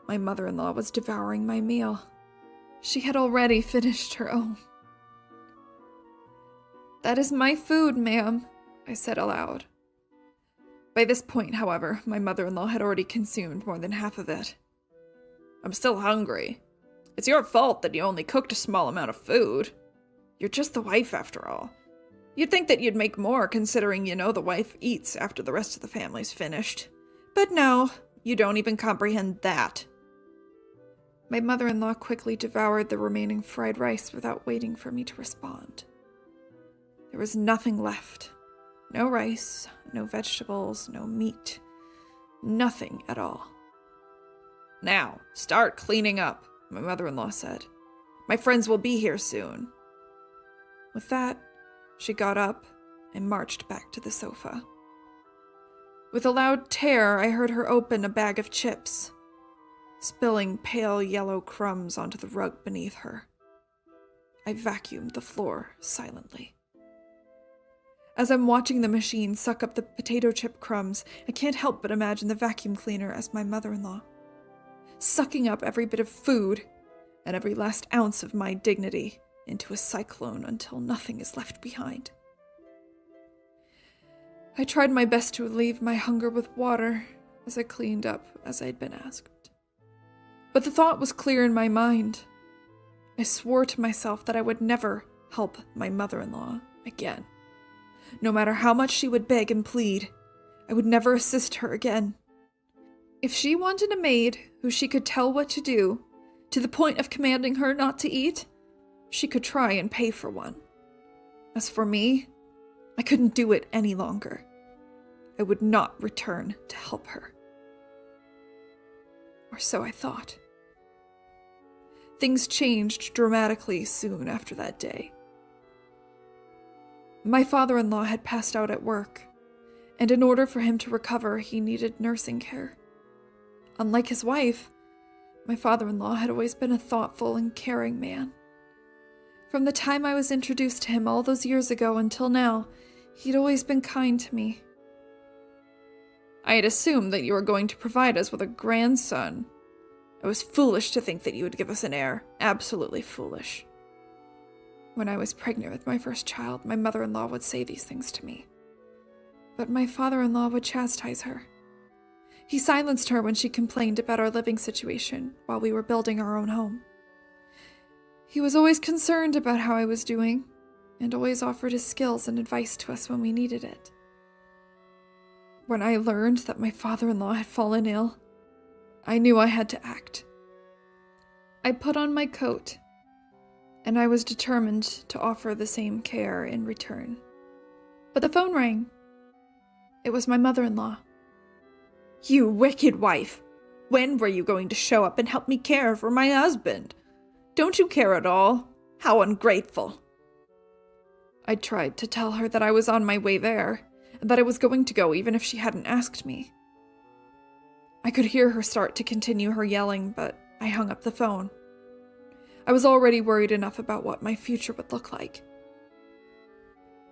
My mother-in-law was devouring my meal. She had already finished her own. "That is my food, ma'am," I said aloud. By this point, however, my mother-in-law had already consumed more than half of it. I'm still hungry. It's your fault that you only cooked a small amount of food. You're just the wife, after all. You'd think that you'd make more, considering you know the wife eats after the rest of the family's finished. But no, you don't even comprehend that. My mother-in-law quickly devoured the remaining fried rice without waiting for me to respond. There was nothing left. No rice, no vegetables, no meat. Nothing at all. Now, start cleaning up, my mother-in-law said. My friends will be here soon. With that, she got up and marched back to the sofa. With a loud tear, I heard her open a bag of chips, spilling pale yellow crumbs onto the rug beneath her. I vacuumed the floor silently. As I'm watching the machine suck up the potato chip crumbs, I can't help but imagine the vacuum cleaner as my mother-in-law, sucking up every bit of food and every last ounce of my dignity into a cyclone until nothing is left behind. I tried my best to relieve my hunger with water as I cleaned up as I'd been asked. But the thought was clear in my mind. I swore to myself that I would never help my mother-in-law again. No matter how much she would beg and plead, I would never assist her again. If she wanted a maid who she could tell what to do, to the point of commanding her not to eat, she could try and pay for one. As for me, I couldn't do it any longer. I would not return to help her. Or so I thought. Things changed dramatically soon after that day. My father-in-law had passed out at work, and in order for him to recover, he needed nursing care. Unlike his wife, my father-in-law had always been a thoughtful and caring man. From the time I was introduced to him all those years ago until now, he'd always been kind to me. I had assumed that you were going to provide us with a grandson. I was foolish to think that you would give us an heir. Absolutely foolish. When I was pregnant with my first child, my mother-in-law would say these things to me. But my father-in-law would chastise her. He silenced her when she complained about our living situation while we were building our own home. He was always concerned about how I was doing, and always offered his skills and advice to us when we needed it. When I learned that my father-in-law had fallen ill, I knew I had to act. I put on my coat, and I was determined to offer the same care in return. But the phone rang. It was my mother-in-law. You wicked wife! When were you going to show up and help me care for my husband? Don't you care at all? How ungrateful! I tried to tell her that I was on my way there, and that I was going to go even if she hadn't asked me. I could hear her start to continue her yelling, but I hung up the phone. I was already worried enough about what my future would look like.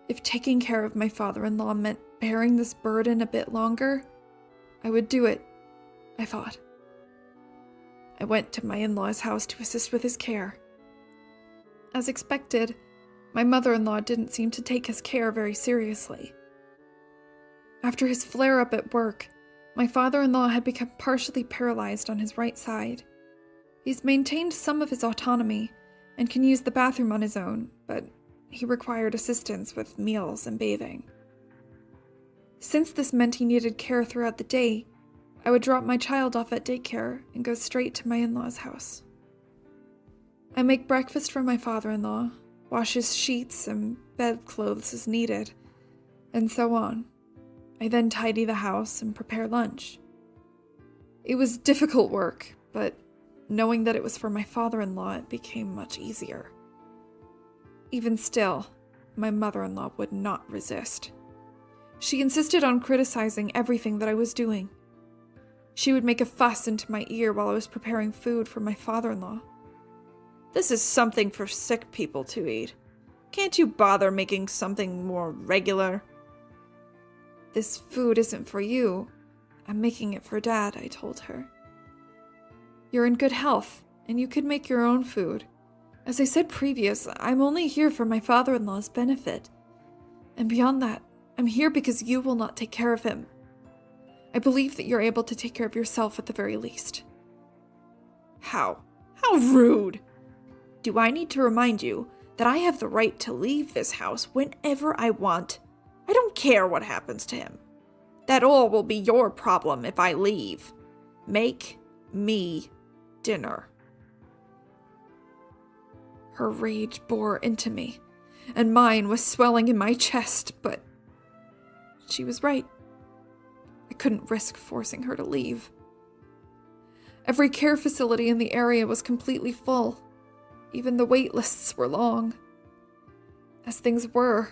If taking care of my father-in-law meant bearing this burden a bit longer, I would do it, I thought. I went to my in-law's house to assist with his care. As expected, my mother-in-law didn't seem to take his care very seriously. After his flare-up at work, my father-in-law had become partially paralyzed on his right side. He's maintained some of his autonomy and can use the bathroom on his own, but he required assistance with meals and bathing. Since this meant he needed care throughout the day, I would drop my child off at daycare and go straight to my in-laws' house. I make breakfast for my father-in-law, wash his sheets and bedclothes as needed, and so on. I then tidy the house and prepare lunch. It was difficult work, but knowing that it was for my father-in-law, it became much easier. Even still, my mother-in-law would not resist. She insisted on criticizing everything that I was doing. She would make a fuss into my ear while I was preparing food for my father-in-law. This is something for sick people to eat. Can't you bother making something more regular? This food isn't for you. I'm making it for Dad, I told her. You're in good health, and you could make your own food. As I said previous, I'm only here for my father-in-law's benefit. And beyond that, I'm here because you will not take care of him. I believe that you're able to take care of yourself at the very least. How? How rude! Do I need to remind you that I have the right to leave this house whenever I want? I don't care what happens to him. That all will be your problem if I leave. Make me dinner. Her rage bore into me, and mine was swelling in my chest, but she was right. I couldn't risk forcing her to leave. Every care facility in the area was completely full. Even the wait lists were long. As things were,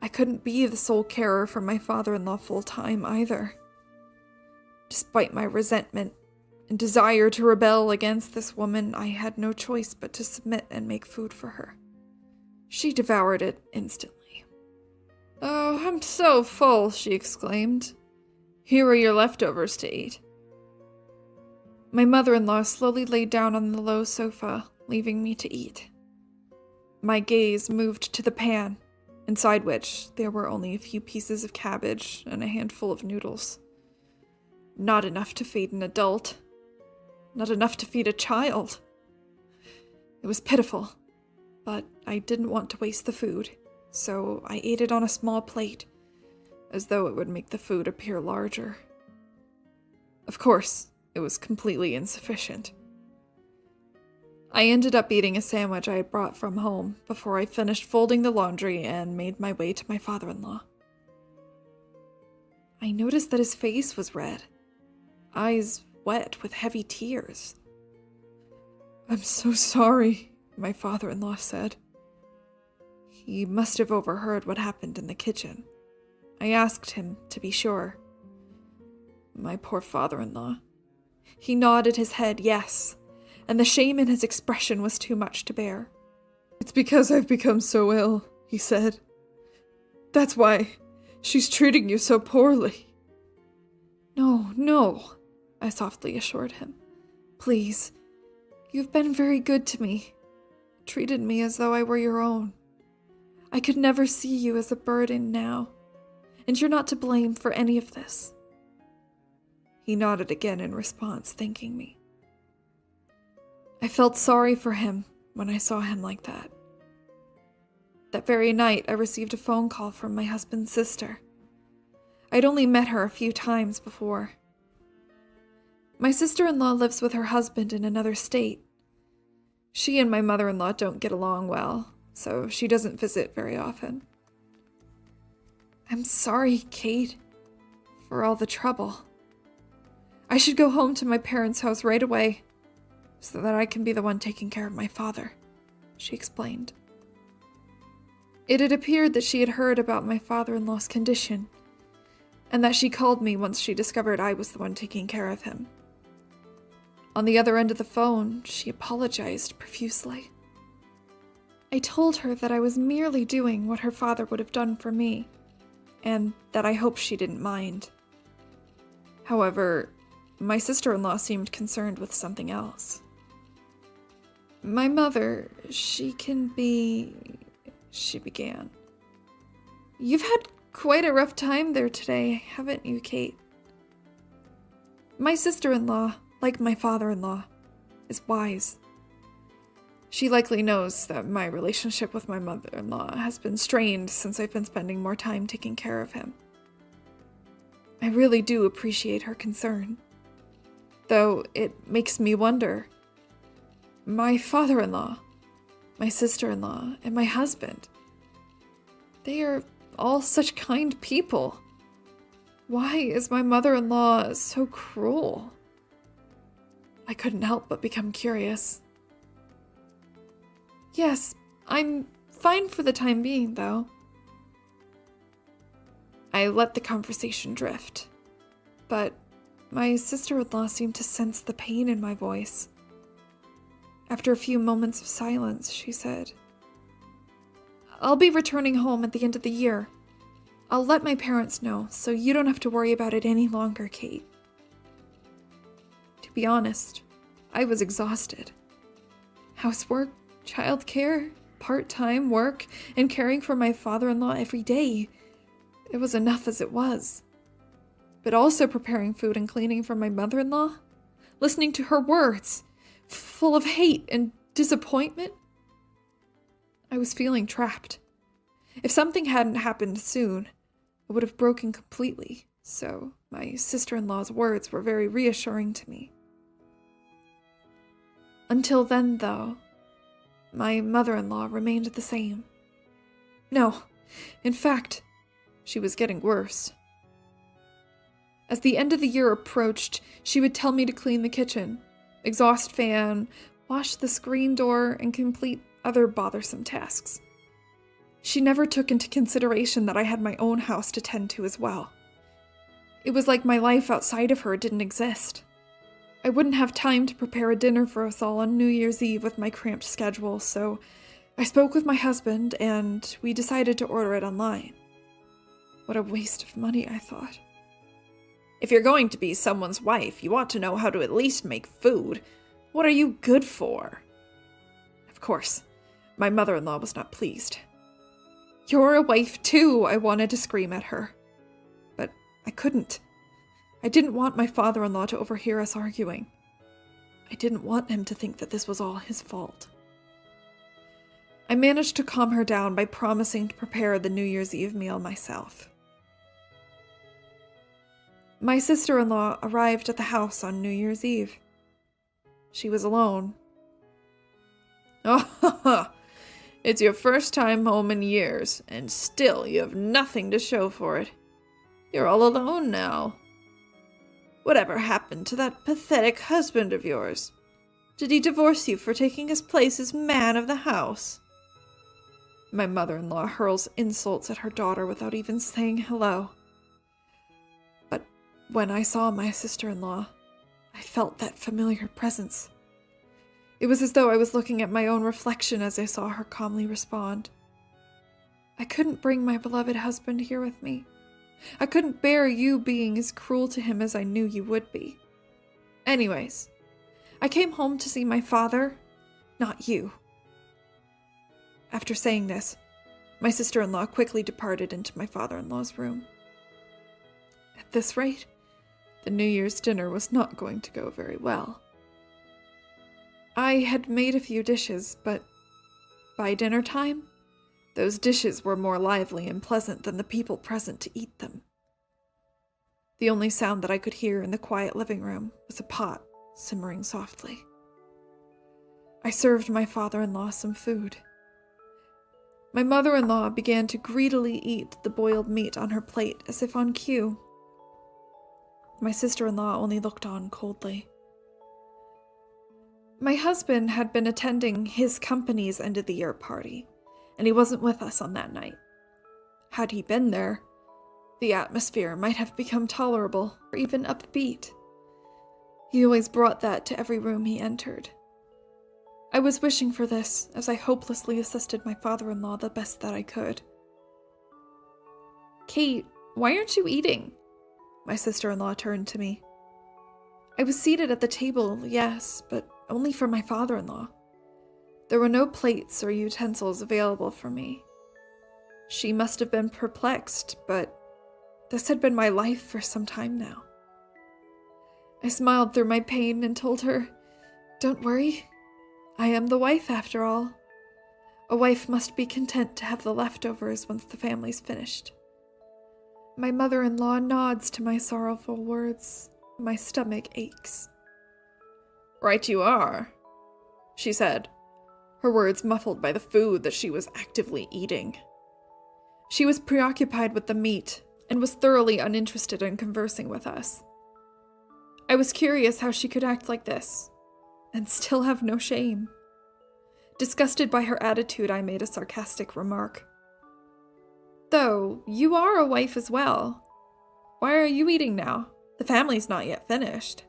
I couldn't be the sole carer for my father-in-law full-time either. Despite my resentment and desire to rebel against this woman, I had no choice but to submit and make food for her. She devoured it instantly. "Oh, I'm so full," she exclaimed. "Here are your leftovers to eat." My mother-in-law slowly laid down on the low sofa, leaving me to eat. My gaze moved to the pan, inside which there were only a few pieces of cabbage and a handful of noodles. Not enough to feed an adult. Not enough to feed a child. It was pitiful, but I didn't want to waste the food, so I ate it on a small plate, as though it would make the food appear larger. Of course, it was completely insufficient. I ended up eating a sandwich I had brought from home before I finished folding the laundry and made my way to my father-in-law. I noticed that his face was red, eyes wet with heavy tears. "I'm so sorry," my father-in-law said. He must have overheard what happened in the kitchen. I asked him to be sure. My poor father-in-law. He nodded his head yes, and the shame in his expression was too much to bear. "It's because I've become so ill," he said. "That's why she's treating you so poorly." No, I softly assured him. "Please, you've been very good to me, treated me as though I were your own. I could never see you as a burden now, and you're not to blame for any of this." He nodded again in response, thanking me. I felt sorry for him when I saw him like that. That very night, I received a phone call from my husband's sister. I'd only met her a few times before. My sister-in-law lives with her husband in another state. She and my mother-in-law don't get along well, so she doesn't visit very often. "I'm sorry, Kate, for all the trouble. I should go home to my parents' house right away, so that I can be the one taking care of my father," she explained. It had appeared that she had heard about my father-in-law's condition, and that she called me once she discovered I was the one taking care of him. On the other end of the phone, she apologized profusely. I told her that I was merely doing what her father would have done for me, and that I hoped she didn't mind. However, my sister-in-law seemed concerned with something else. "My mother, she began. "You've had quite a rough time there today, haven't you, Kate?" My sister-in-law, like my father-in-law, is wise. She likely knows that my relationship with my mother-in-law has been strained since I've been spending more time taking care of him. I really do appreciate her concern. Though it makes me wonder. My father-in-law, my sister-in-law, and my husband. They are all such kind people. Why is my mother-in-law so cruel? I couldn't help but become curious. Yes, I'm fine for the time being, though. I let the conversation drift, but my sister-in-law seemed to sense the pain in my voice. After a few moments of silence, she said, "I'll be returning home at the end of the year. I'll let my parents know, so you don't have to worry about it any longer, Kate." To be honest, I was exhausted. Housework, childcare, part-time work, and caring for my father-in-law every day. It was enough as it was. But also preparing food and cleaning for my mother-in-law, listening to her words, full of hate and disappointment. I was feeling trapped. If something hadn't happened soon, I would have broken completely, so my sister-in-law's words were very reassuring to me. Until then, though, my mother-in-law remained the same. No, in fact, she was getting worse. As the end of the year approached, she would tell me to clean the kitchen, exhaust fan, wash the screen door, and complete other bothersome tasks. She never took into consideration that I had my own house to tend to as well. It was like my life outside of her didn't exist. I wouldn't have time to prepare a dinner for us all on New Year's Eve with my cramped schedule, so I spoke with my husband and we decided to order it online. What a waste of money, I thought. If you're going to be someone's wife, you ought to know how to at least make food. What are you good for? Of course, my mother-in-law was not pleased. "You're a wife too," I wanted to scream at her. But I couldn't. I didn't want my father-in-law to overhear us arguing. I didn't want him to think that this was all his fault. I managed to calm her down by promising to prepare the New Year's Eve meal myself. My sister-in-law arrived at the house on New Year's Eve. She was alone. Oh, it's your first time home in years, and still you have nothing to show for it. You're all alone now. Whatever happened to that pathetic husband of yours? Did he divorce you for taking his place as man of the house? My mother-in-law hurls insults at her daughter without even saying hello. But when I saw my sister-in-law, I felt that familiar presence. It was as though I was looking at my own reflection as I saw her calmly respond. I couldn't bring my beloved husband here with me. I couldn't bear you being as cruel to him as I knew you would be. Anyways, I came home to see my father, not you. After saying this, my sister-in-law quickly departed into my father-in-law's room. At this rate, the New Year's dinner was not going to go very well. I had made a few dishes, but by dinner time, those dishes were more lively and pleasant than the people present to eat them. The only sound that I could hear in the quiet living room was a pot simmering softly. I served my father-in-law some food. My mother-in-law began to greedily eat the boiled meat on her plate as if on cue. My sister-in-law only looked on coldly. My husband had been attending his company's end-of-the-year party, and he wasn't with us on that night. Had he been there, the atmosphere might have become tolerable or even upbeat. He always brought that to every room he entered. I was wishing for this as I hopelessly assisted my father-in-law the best that I could. "Kate, why aren't you eating?" My sister-in-law turned to me. I was seated at the table, yes, but only for my father-in-law. There were no plates or utensils available for me. She must have been perplexed, but this had been my life for some time now. I smiled through my pain and told her, "Don't worry. I am the wife after all. A wife must be content to have the leftovers once the family's finished." My mother-in-law nods to my sorrowful words. My stomach aches. Right you are, she said, her words muffled by the food that she was actively eating. She was preoccupied with the meat and was thoroughly uninterested in conversing with us. I was curious how she could act like this and still have no shame. Disgusted by her attitude, I made a sarcastic remark. Though, you are a wife as well. Why are you eating now? The family's not yet finished.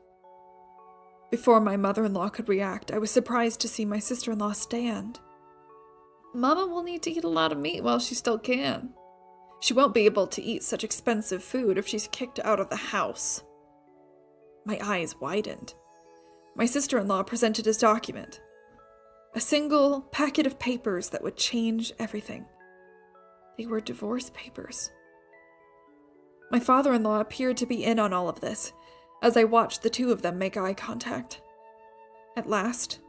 Before my mother-in-law could react, I was surprised to see my sister-in-law stand. Mama will need to eat a lot of meat while she still can. She won't be able to eat such expensive food if she's kicked out of the house. My eyes widened. My sister-in-law presented his document. A single packet of papers that would change everything. They were divorce papers. My father-in-law appeared to be in on all of this, as I watched the two of them make eye contact. At last,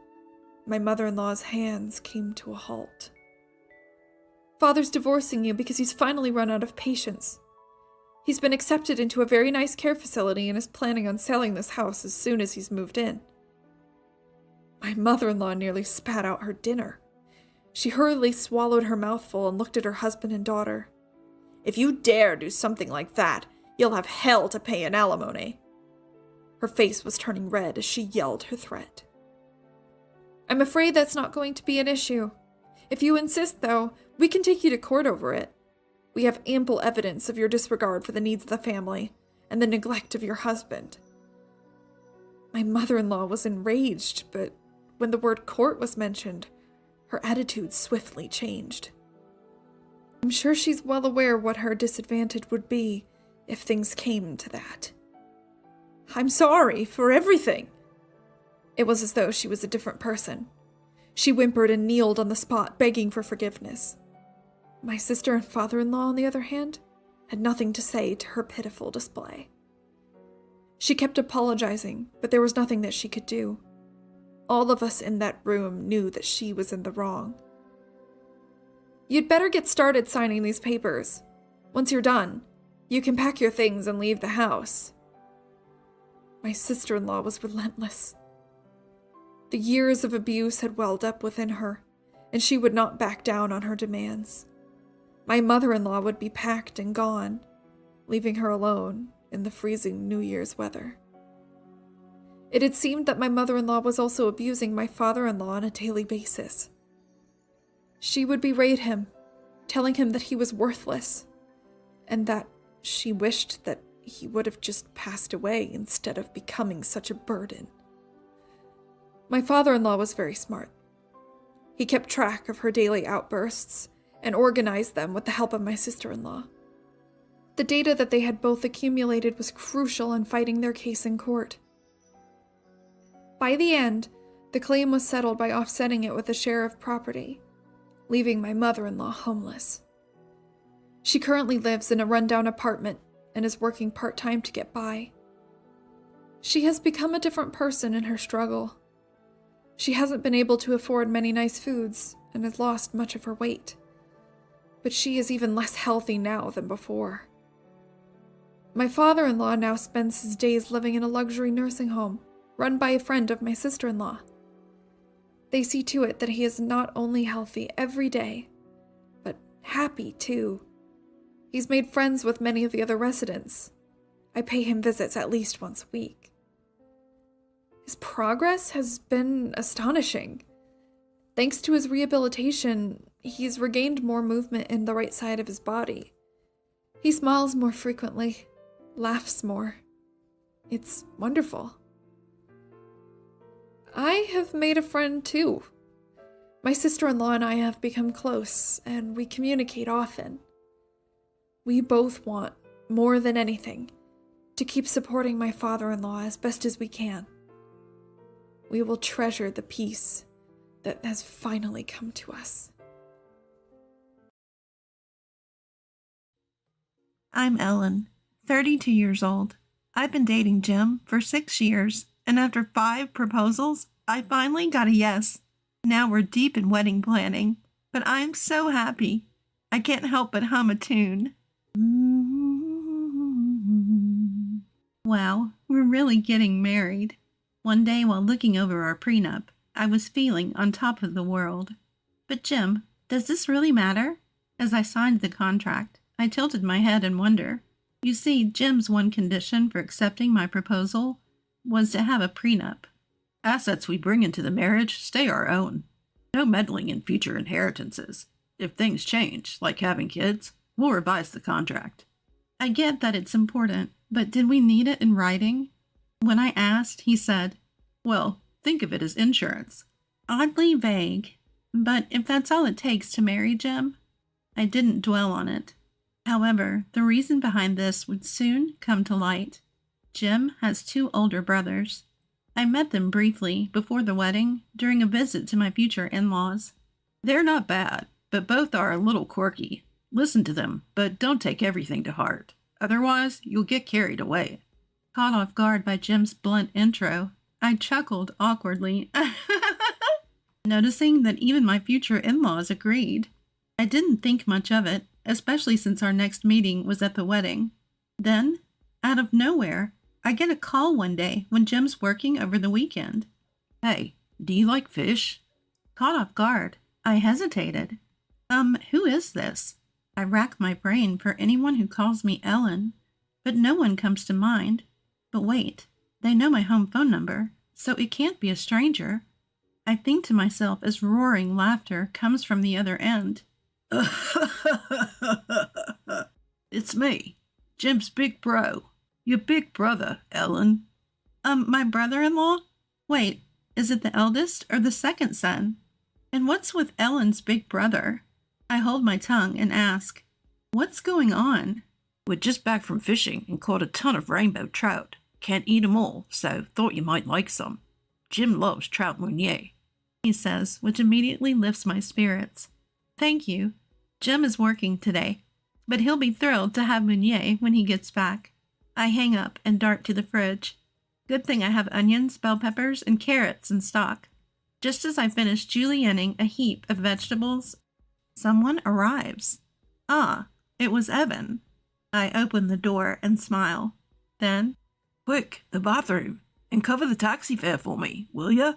my mother-in-law's hands came to a halt. Father's divorcing you because he's finally run out of patience. He's been accepted into a very nice care facility and is planning on selling this house as soon as he's moved in. My mother-in-law nearly spat out her dinner. She hurriedly swallowed her mouthful and looked at her husband and daughter. If you dare do something like that, you'll have hell to pay in alimony. Her face was turning red as she yelled her threat. I'm afraid that's not going to be an issue. If you insist, though, we can take you to court over it. We have ample evidence of your disregard for the needs of the family and the neglect of your husband. My mother-in-law was enraged, but when the word court was mentioned, her attitude swiftly changed. I'm sure she's well aware what her disadvantage would be if things came to that. I'm sorry for everything. It was as though she was a different person. She whimpered and kneeled on the spot, begging for forgiveness. My sister and father-in-law, on the other hand, had nothing to say to her pitiful display. She kept apologizing, but there was nothing that she could do. All of us in that room knew that she was in the wrong. You'd better get started signing these papers. Once you're done, you can pack your things and leave the house. My sister-in-law was relentless. The years of abuse had welled up within her, and she would not back down on her demands. My mother-in-law would be packed and gone, leaving her alone in the freezing New Year's weather. It had seemed that my mother-in-law was also abusing my father-in-law on a daily basis. She would berate him, telling him that he was worthless, and that she wished that he would have just passed away instead of becoming such a burden. My father-in-law was very smart. He kept track of her daily outbursts and organized them with the help of my sister-in-law. The data that they had both accumulated was crucial in fighting their case in court. By the end, the claim was settled by offsetting it with a share of property, leaving my mother-in-law homeless. She currently lives in a rundown apartment and is working part-time to get by. She has become a different person in her struggle. She hasn't been able to afford many nice foods and has lost much of her weight. But she is even less healthy now than before. My father-in-law now spends his days living in a luxury nursing home, run by a friend of my sister-in-law. They see to it that he is not only healthy every day, but happy too. He's made friends with many of the other residents. I pay him visits at least once a week. His progress has been astonishing. Thanks to his rehabilitation, he's regained more movement in the right side of his body. He smiles more frequently, laughs more. It's wonderful. I have made a friend too. My sister-in-law and I have become close, and we communicate often. We both want, more than anything, to keep supporting my father-in-law as best as we can. We will treasure the peace that has finally come to us. I'm Ellen, 32 years old. I've been dating Jim for 6 years, and after 5 proposals, I finally got a yes. Now we're deep in wedding planning, but I'm so happy. I can't help but hum a tune. Wow, we're really getting married. One day while looking over our prenup, I was feeling on top of the world. But Jim, does this really matter? As I signed the contract, I tilted my head in wonder. You see, Jim's one condition for accepting my proposal was to have a prenup. Assets we bring into the marriage stay our own. No meddling in future inheritances. If things change, like having kids, we'll revise the contract. I get that it's important, but did we need it in writing? When I asked, he said, well, think of it as insurance. Oddly vague, but if that's all it takes to marry Jim, I didn't dwell on it. However, the reason behind this would soon come to light. Jim has 2 older brothers. I met them briefly before the wedding during a visit to my future in-laws. They're not bad, but both are a little quirky. Listen to them, but don't take everything to heart. Otherwise, you'll get carried away. Caught off guard by Jim's blunt intro, I chuckled awkwardly, noticing that even my future in-laws agreed. I didn't think much of it, especially since our next meeting was at the wedding. Then, out of nowhere, I get a call one day when Jim's working over the weekend. Hey, do you like fish? Caught off guard, I hesitated. Who is this? I rack my brain for anyone who calls me Ellen, but no one comes to mind. But wait, they know my home phone number, so it can't be a stranger. I think to myself as roaring laughter comes from the other end. It's me, Jim's big bro. Your big brother, Ellen. My brother-in-law? Wait, is it the eldest or the second son? And what's with Ellen's big brother? I hold my tongue and ask, what's going on? We're just back from fishing and caught a ton of rainbow trout. Can't eat 'em all, so thought you might like some. Jim loves trout meunier, he says, which immediately lifts my spirits. Thank you. Jim is working today, but he'll be thrilled to have meunier when he gets back. I hang up and dart to the fridge. Good thing I have onions, bell peppers, and carrots in stock. Just as I finish julienning a heap of vegetables, someone arrives. Ah, it was Evan. I open the door and smile. Then, quick, the bathroom, and cover the taxi fare for me, will ya?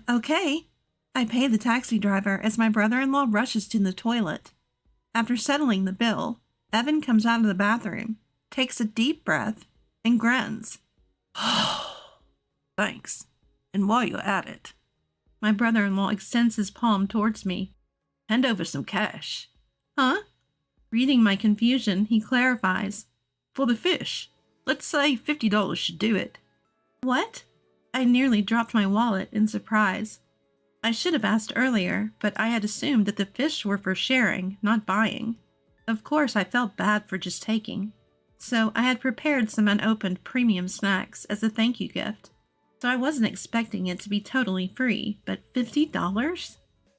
Okay. I pay the taxi driver as my brother-in-law rushes to the toilet. After settling the bill, Evan comes out of the bathroom, takes a deep breath, and grins. Thanks. And while you're at it, my brother-in-law extends his palm towards me. Hand over some cash. Huh? Reading my confusion, he clarifies. For the fish. Let's say $50 should do it. What? I nearly dropped my wallet in surprise. I should have asked earlier, but I had assumed that the fish were for sharing, not buying. Of course, I felt bad for just taking. So I had prepared some unopened premium snacks as a thank you gift. So I wasn't expecting it to be totally free, but $50?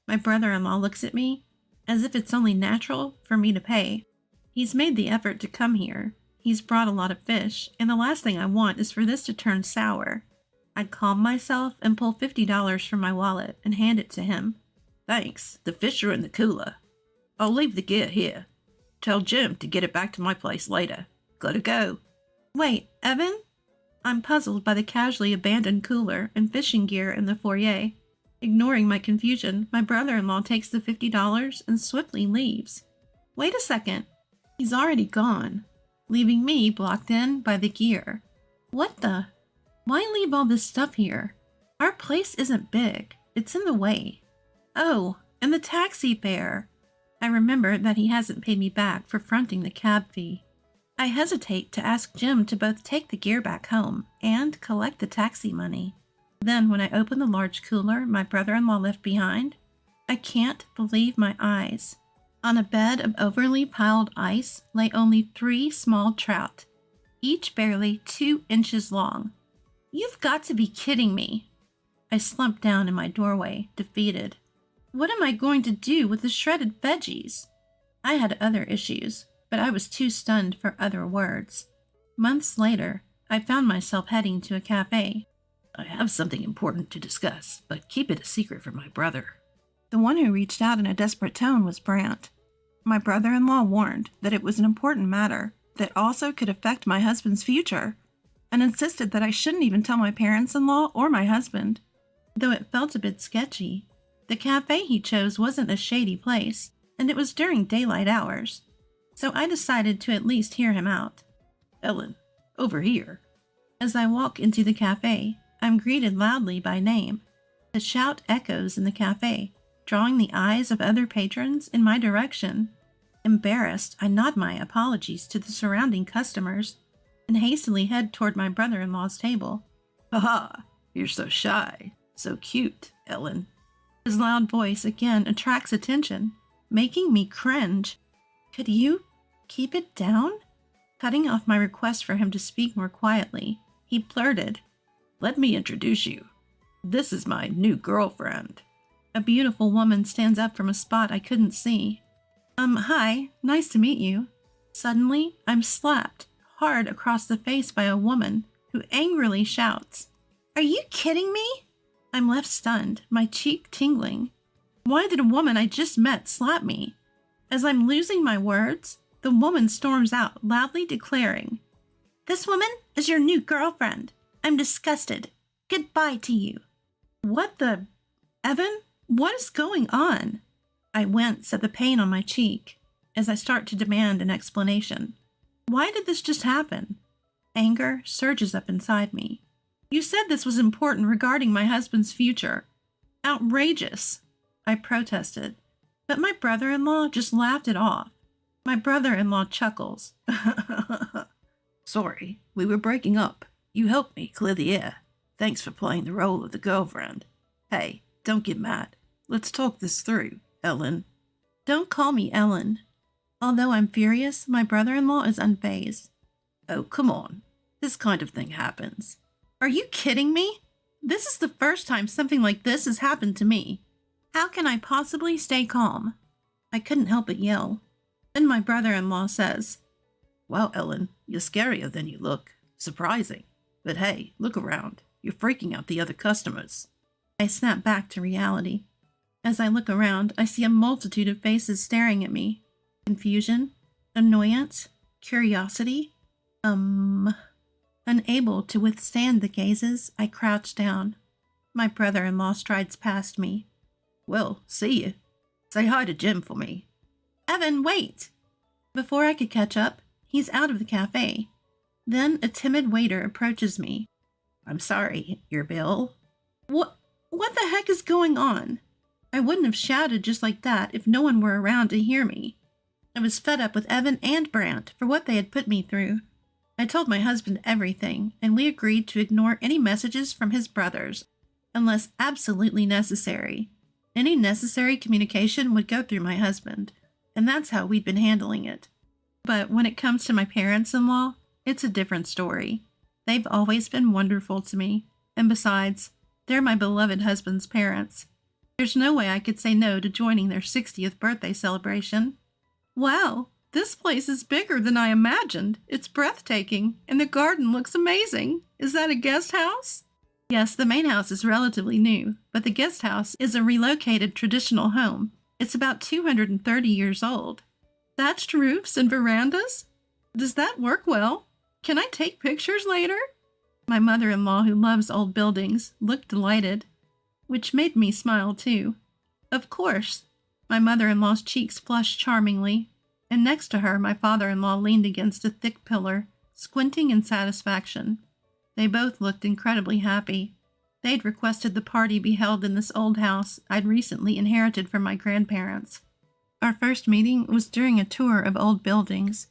My brother-in-law looks at me as if it's only natural for me to pay. He's made the effort to come here. He's brought a lot of fish, and the last thing I want is for this to turn sour. I calm myself and pull $50 from my wallet and hand it to him. Thanks, the fish are in the cooler. I'll leave the gear here. Tell Jim to get it back to my place later. Gotta go. Wait, Evan? I'm puzzled by the casually abandoned cooler and fishing gear in the foyer. Ignoring my confusion, my brother-in-law takes the $50 and swiftly leaves. Wait a second. He's already gone, leaving me blocked in by the gear. What the? Why leave all this stuff here? Our place isn't big. It's in the way. Oh, and the taxi fare. I remember that he hasn't paid me back for fronting the cab fee. I hesitate to ask Jim to both take the gear back home and collect the taxi money. Then, when I open the large cooler my brother-in-law left behind, I can't believe my eyes. On a bed of overly piled ice lay only 3 small trout, each barely 2 inches long. You've got to be kidding me. I slumped down in my doorway, defeated. What am I going to do with the shredded veggies? I had other issues, but I was too stunned for other words. Months later, I found myself heading to a cafe. I have something important to discuss, but keep it a secret from my brother. The one who reached out in a desperate tone was Brant. My brother-in-law warned that it was an important matter that also could affect my husband's future. and insisted that I shouldn't even tell my parents-in-law or my husband. Though it felt a bit sketchy, the cafe he chose wasn't a shady place, and it was during daylight hours, so I decided to at least hear him out. Ellen, over here. As I walk into the cafe, I'm greeted loudly by name. The shout echoes in the cafe, drawing the eyes of other patrons in my direction. Embarrassed, I nod my apologies to the surrounding customers and hastily head toward my brother-in-law's table. Haha, you're so shy, so cute, Ellen. His loud voice again attracts attention, making me cringe. Could you keep it down? Cutting off my request for him to speak more quietly, he blurted, Let me introduce you. This is my new girlfriend. A beautiful woman stands up from a spot I couldn't see. Hi, nice to meet you. Suddenly, I'm slapped hard across the face by a woman who angrily shouts, Are you kidding me? I'm left stunned, my cheek tingling. Why did a woman I just met slap me? As I'm losing my words, the woman storms out, loudly declaring, This woman is your new girlfriend. I'm disgusted. Goodbye to you. What the... Evan, what is going on? I wince at the pain on my cheek as I start to demand an explanation. Why did this just happen? Anger surges up inside me. You said this was important regarding my husband's future. Outrageous, I protested, but my brother-in-law just laughed it off. My brother-in-law chuckles. Sorry, we were breaking up. You helped me clear the air. Thanks for playing the role of the girlfriend. Hey, don't get mad. Let's talk this through, Ellen. Don't call me Ellen. Although I'm furious, my brother-in-law is unfazed. Oh, come on. This kind of thing happens. Are you kidding me? This is the first time something like this has happened to me. How can I possibly stay calm? I couldn't help but yell. Then my brother-in-law says, Wow, Ellen, you're scarier than you look. Surprising. But hey, look around. You're freaking out the other customers. I snap back to reality. As I look around, I see a multitude of faces staring at me. Confusion, annoyance, curiosity. Unable to withstand the gazes, I crouch down. My brother-in-law strides past me. Well, see you. Say hi to Jim for me. Evan, wait! Before I could catch up, he's out of the cafe. Then a timid waiter approaches me. I'm sorry, your bill? What the heck is going on? I wouldn't have shouted just like that if no one were around to hear me. I was fed up with Evan and Brant for what they had put me through. I told my husband everything, and we agreed to ignore any messages from his brothers, unless absolutely necessary. Any necessary communication would go through my husband, and that's how we'd been handling it. But when it comes to my parents-in-law, it's a different story. They've always been wonderful to me, and besides, they're my beloved husband's parents. There's no way I could say no to joining their 60th birthday celebration. Wow, this place is bigger than I imagined. It's breathtaking, and the garden looks amazing. Is that a guest house? Yes, the main house is relatively new, but the guest house is a relocated traditional home. It's about 230 years old. Thatched roofs and verandas? Does that work well? Can I take pictures later? My mother-in-law, who loves old buildings, looked delighted, which made me smile too. Of course. My mother-in-law's cheeks flushed charmingly, and next to her my father-in-law leaned against a thick pillar, squinting in satisfaction. They both looked incredibly happy. They'd requested the party be held in this old house I'd recently inherited from my grandparents. Our first meeting was during a tour of old buildings.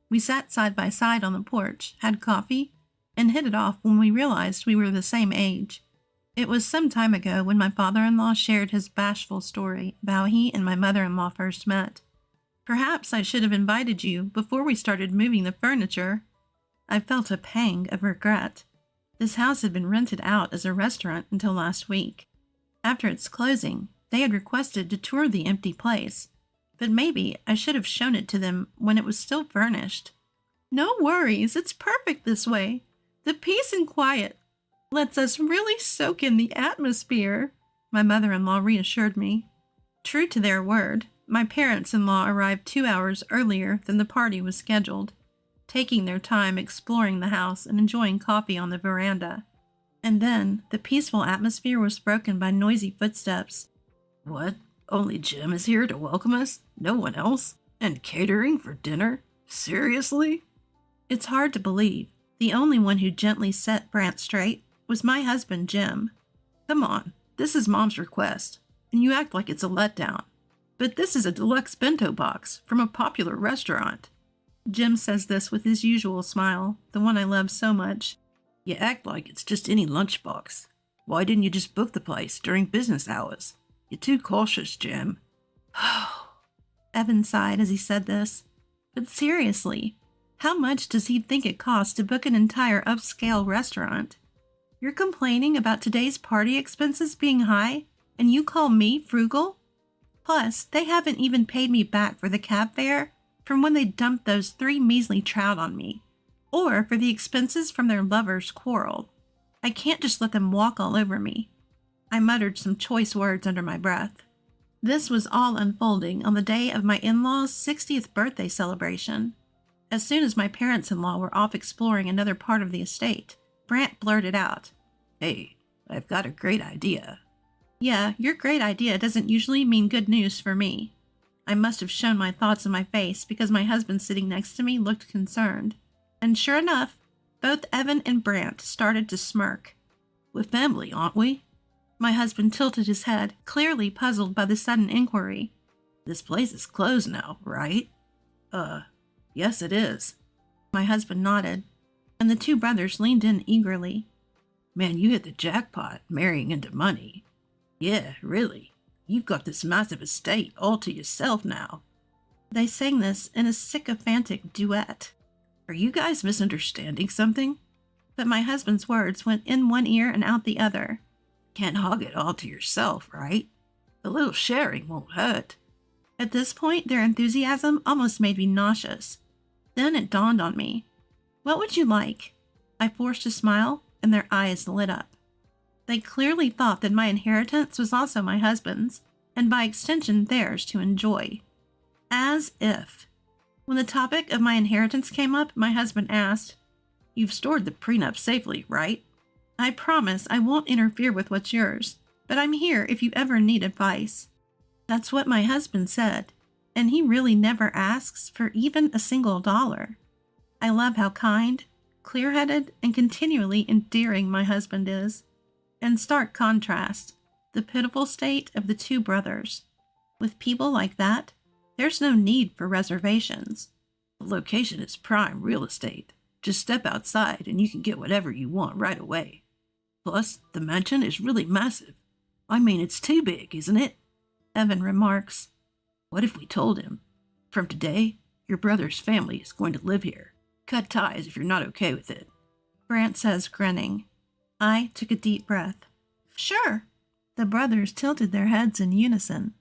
We sat side by side on the porch, had coffee, and hit it off when we realized we were the same age. It was some time ago when my father-in-law shared his bashful story of how he and my mother-in-law first met. Perhaps I should have invited you before we started moving the furniture. I felt a pang of regret. This house had been rented out as a restaurant until last week. After its closing, they had requested to tour the empty place, but maybe I should have shown it to them when it was still furnished. No worries, it's perfect this way. The peace and quiet lets us really soak in the atmosphere, my mother-in-law reassured me. True to their word, my parents-in-law arrived 2 hours earlier than the party was scheduled. taking their time exploring the house and enjoying coffee on the veranda. And then the peaceful atmosphere was broken by noisy footsteps. What? Only Jim is here to welcome us? No one else? And catering for dinner? Seriously? It's hard to believe. The only one who gently set Brant straight was my husband, Jim. Come on, this is Mom's request, and you act like it's a letdown. But this is a deluxe bento box from a popular restaurant. Jim says this with his usual smile, the one I love so much. You act like it's just any lunchbox. Why didn't you just book the place during business hours? You're too cautious, Jim. Evan sighed as he said this. But seriously, how much does he think it costs to book an entire upscale restaurant? You're complaining about today's party expenses being high, and you call me frugal? Plus, they haven't even paid me back for the cab fare from when they dumped those 3 measly trout on me, or for the expenses from their lovers' quarrel. I can't just let them walk all over me. I muttered some choice words under my breath. This was all unfolding on the day of my in-laws' 60th birthday celebration. As soon as my parents-in-law were off exploring another part of the estate, Brant blurted out, Hey, I've got a great idea. Yeah, your great idea doesn't usually mean good news for me. I must have shown my thoughts in my face because my husband sitting next to me looked concerned. And sure enough, both Evan and Brant started to smirk. We're family, aren't we? My husband tilted his head, clearly puzzled by the sudden inquiry. This place is closed now, right? Yes it is. My husband nodded, and the 2 brothers leaned in eagerly. Man, you hit the jackpot, marrying into money. Yeah, really. You've got this massive estate all to yourself now. They sang this in a sycophantic duet. Are you guys misunderstanding something? But my husband's words went in one ear and out the other. Can't hog it all to yourself, right? A little sharing won't hurt. At this point, their enthusiasm almost made me nauseous. Then it dawned on me. What would you like? I forced a smile, and their eyes lit up. They clearly thought that my inheritance was also my husband's, and by extension theirs to enjoy. As if. When the topic of my inheritance came up, my husband asked, You've stored the prenup safely, right? I promise I won't interfere with what's yours, but I'm here if you ever need advice. That's what my husband said, and he really never asks for even a single dollar. I love how kind, clear-headed, and continually endearing my husband is. In stark contrast, the pitiful state of the 2 brothers. With people like that, there's no need for reservations. The location is prime real estate. Just step outside and you can get whatever you want right away. Plus, the mansion is really massive. I mean, it's too big, isn't it? Evan remarks. What if we told him, from today, your brother's family is going to live here. Cut ties if you're not okay with it. Brant says, grinning. I took a deep breath. Sure. The brothers tilted their heads in unison.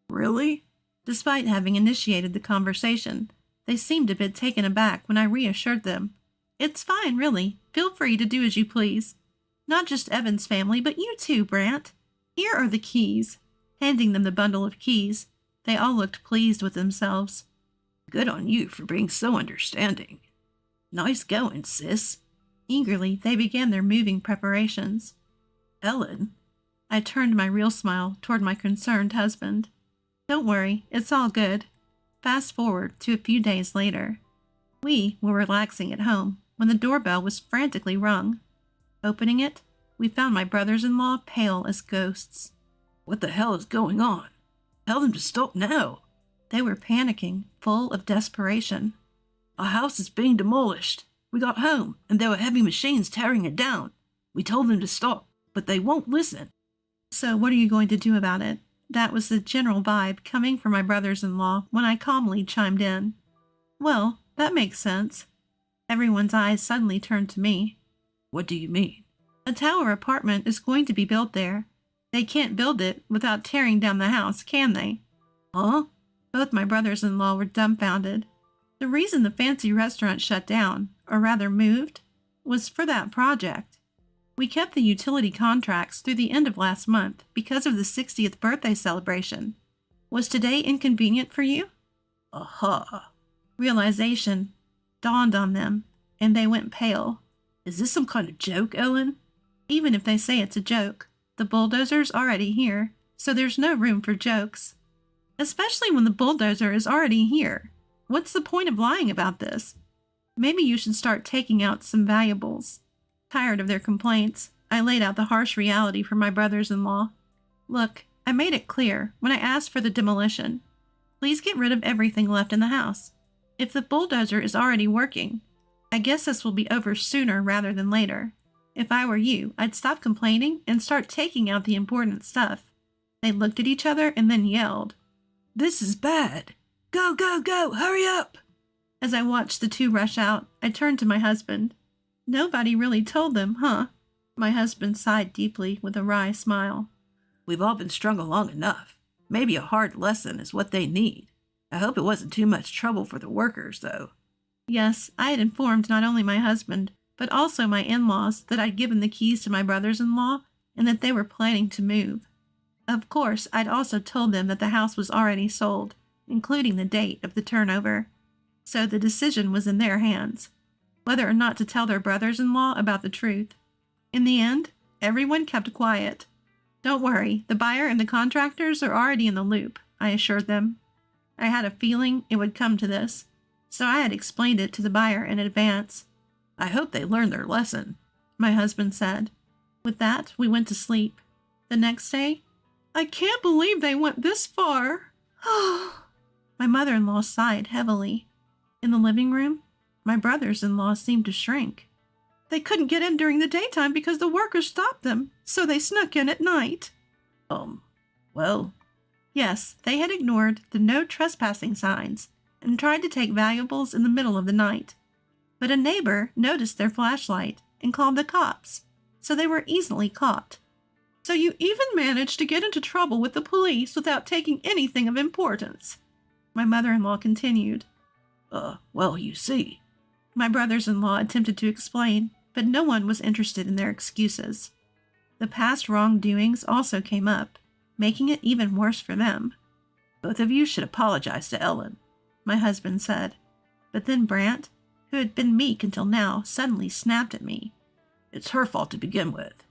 Really? Despite having initiated the conversation, they seemed a bit taken aback when I reassured them. It's fine, really. Feel free to do as you please. Not just Evan's family, but you too, Brant. Here are the keys. Handing them the bundle of keys, they all looked pleased with themselves. Good on you for being so understanding. Nice going, sis. Eagerly, they began their moving preparations. Ellen? I turned my real smile toward my concerned husband. Don't worry, it's all good. Fast forward to a few days later. We were relaxing at home when the doorbell was frantically rung. Opening it, we found my brothers-in-law pale as ghosts. What the hell is going on? Tell them to stop now. They were panicking, full of desperation. Our house is being demolished. We got home, and there were heavy machines tearing it down. We told them to stop, but they won't listen. So what are you going to do about it? That was the general vibe coming from my brothers-in-law when I calmly chimed in. Well, that makes sense. Everyone's eyes suddenly turned to me. What do you mean? A tower apartment is going to be built there. They can't build it without tearing down the house, can they? Huh? Both my brothers-in-law were dumbfounded. The reason the fancy restaurant shut down, or rather moved, was for that project. We kept the utility contracts through the end of last month because of the 60th birthday celebration. Was today inconvenient for you? Aha. Realization dawned on them, and they went pale. Is this some kind of joke, Ellen? Even if they say it's a joke, the bulldozer's already here, so there's no room for jokes. Especially when the bulldozer is already here. What's the point of lying about this? Maybe you should start taking out some valuables. Tired of their complaints, I laid out the harsh reality for my brothers-in-law. Look, I made it clear when I asked for the demolition. Please get rid of everything left in the house. If the bulldozer is already working, I guess this will be over sooner rather than later. If I were you, I'd stop complaining and start taking out the important stuff. They looked at each other and then yelled. This is bad. Go, go, go, hurry up! As I watched the two rush out, I turned to my husband. Nobody really told them, huh? My husband sighed deeply with a wry smile. We've all been strung along enough. Maybe a hard lesson is what they need. I hope it wasn't too much trouble for the workers, though. Yes, I had informed not only my husband, but also my in-laws that I'd given the keys to my brothers-in-law and that they were planning to move. Of course, I'd also told them that the house was already sold, including the date of the turnover. So the decision was in their hands, whether or not to tell their brothers-in-law about the truth. In the end, everyone kept quiet. Don't worry, the buyer and the contractors are already in the loop, I assured them. I had a feeling it would come to this, so I had explained it to the buyer in advance. I hope they learned their lesson, my husband said. With that, we went to sleep. The next day, I can't believe they went this far. My mother-in-law sighed heavily. In the living room, my brothers-in-law seemed to shrink. They couldn't get in during the daytime because the workers stopped them, so they snuck in at night. Well... Yes, they had ignored the no trespassing signs and tried to take valuables in the middle of the night. But a neighbor noticed their flashlight and called the cops, so they were easily caught. So you even managed to get into trouble with the police without taking anything of importance, my mother-in-law continued. Well, you see. My brothers-in-law attempted to explain, but no one was interested in their excuses. The past wrongdoings also came up, making it even worse for them. Both of you should apologize to Ellen, my husband said. But then Brant, who had been meek until now, suddenly snapped at me. It's her fault to begin with.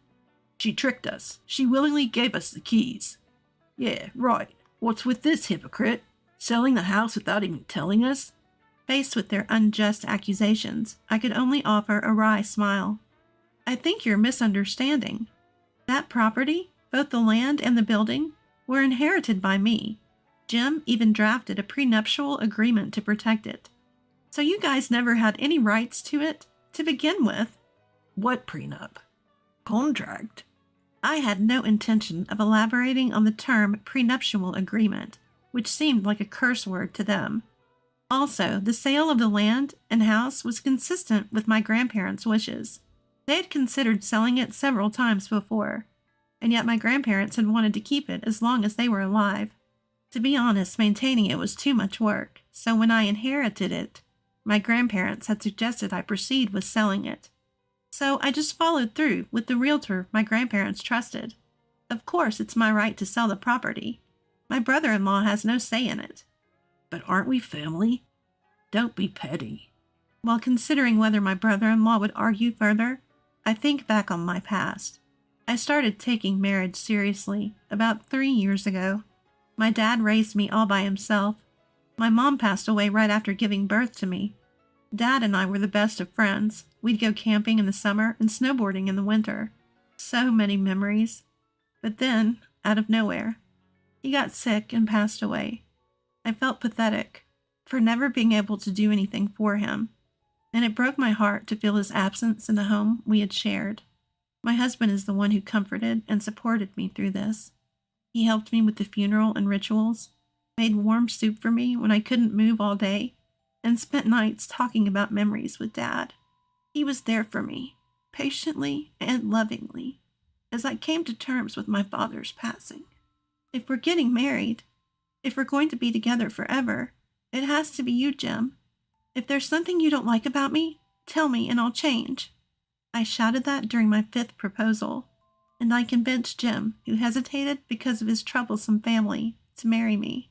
She tricked us. She willingly gave us the keys. Yeah, right. What's with this hypocrite? Selling the house without even telling us? Faced with their unjust accusations, I could only offer a wry smile. I think you're misunderstanding. That property, both the land and the building, were inherited by me. Jim even drafted a prenuptial agreement to protect it. So you guys never had any rights to it to begin with. What prenup? Contract? I had no intention of elaborating on the term prenuptial agreement, which seemed like a curse word to them. Also, the sale of the land and house was consistent with my grandparents' wishes. They had considered selling it several times before, and yet my grandparents had wanted to keep it as long as they were alive. To be honest, maintaining it was too much work, so when I inherited it, my grandparents had suggested I proceed with selling it. So I just followed through with the realtor my grandparents trusted. Of course, it's my right to sell the property. My brother-in-law has no say in it. But aren't we family? Don't be petty. While considering whether my brother-in-law would argue further, I think back on my past. I started taking marriage seriously about 3 years ago. My dad raised me all by himself. My mom passed away right after giving birth to me. Dad and I were the best of friends. We'd go camping in the summer and snowboarding in the winter. So many memories. But then, out of nowhere, he got sick and passed away. I felt pathetic for never being able to do anything for him, and it broke my heart to feel his absence in the home we had shared. My husband is the one who comforted and supported me through this. He helped me with the funeral and rituals, made warm soup for me when I couldn't move all day, and spent nights talking about memories with Dad. He was there for me, patiently and lovingly, as I came to terms with my father's passing. If we're getting married, if we're going to be together forever, it has to be you, Jim. If there's something you don't like about me, tell me and I'll change. I shouted that during my 5th proposal, and I convinced Jim, who hesitated because of his troublesome family, to marry me.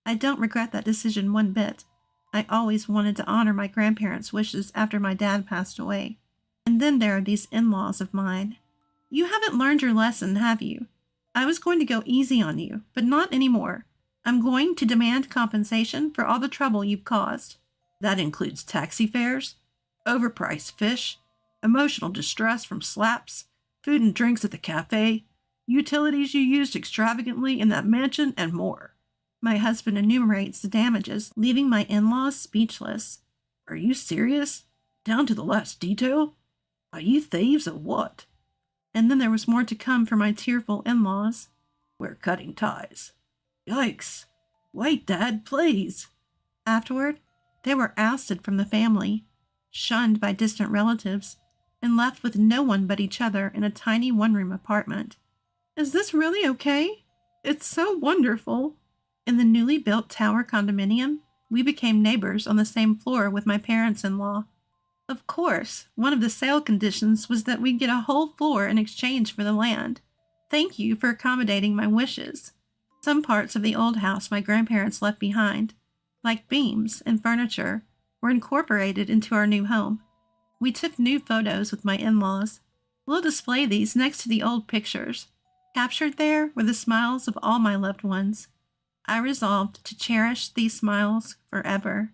I don't regret that decision one bit. I always wanted to honor my grandparents' wishes after my dad passed away. And then there are these in-laws of mine. You haven't learned your lesson, have you? I was going to go easy on you, but not anymore. I'm going to demand compensation for all the trouble you've caused. That includes taxi fares, overpriced fish, emotional distress from slaps, food and drinks at the cafe, utilities you used extravagantly in that mansion, and more. My husband enumerates the damages, leaving my in-laws speechless. Are you serious? Down to the last detail? Are you thieves or what? And then there was more to come for my tearful in-laws. We're cutting ties. Yikes. Wait, Dad, please. Afterward, they were ousted from the family, shunned by distant relatives, and left with no one but each other in a tiny one-room apartment. Is this really okay? It's so wonderful. In the newly built tower condominium, we became neighbors on the same floor with my parents-in-law. Of course, one of the sale conditions was that we'd get a whole floor in exchange for the land. Thank you for accommodating my wishes. Some parts of the old house my grandparents left behind, like beams and furniture, were incorporated into our new home. We took new photos with my in-laws. We'll display these next to the old pictures. Captured there were the smiles of all my loved ones. I resolved to cherish these smiles forever.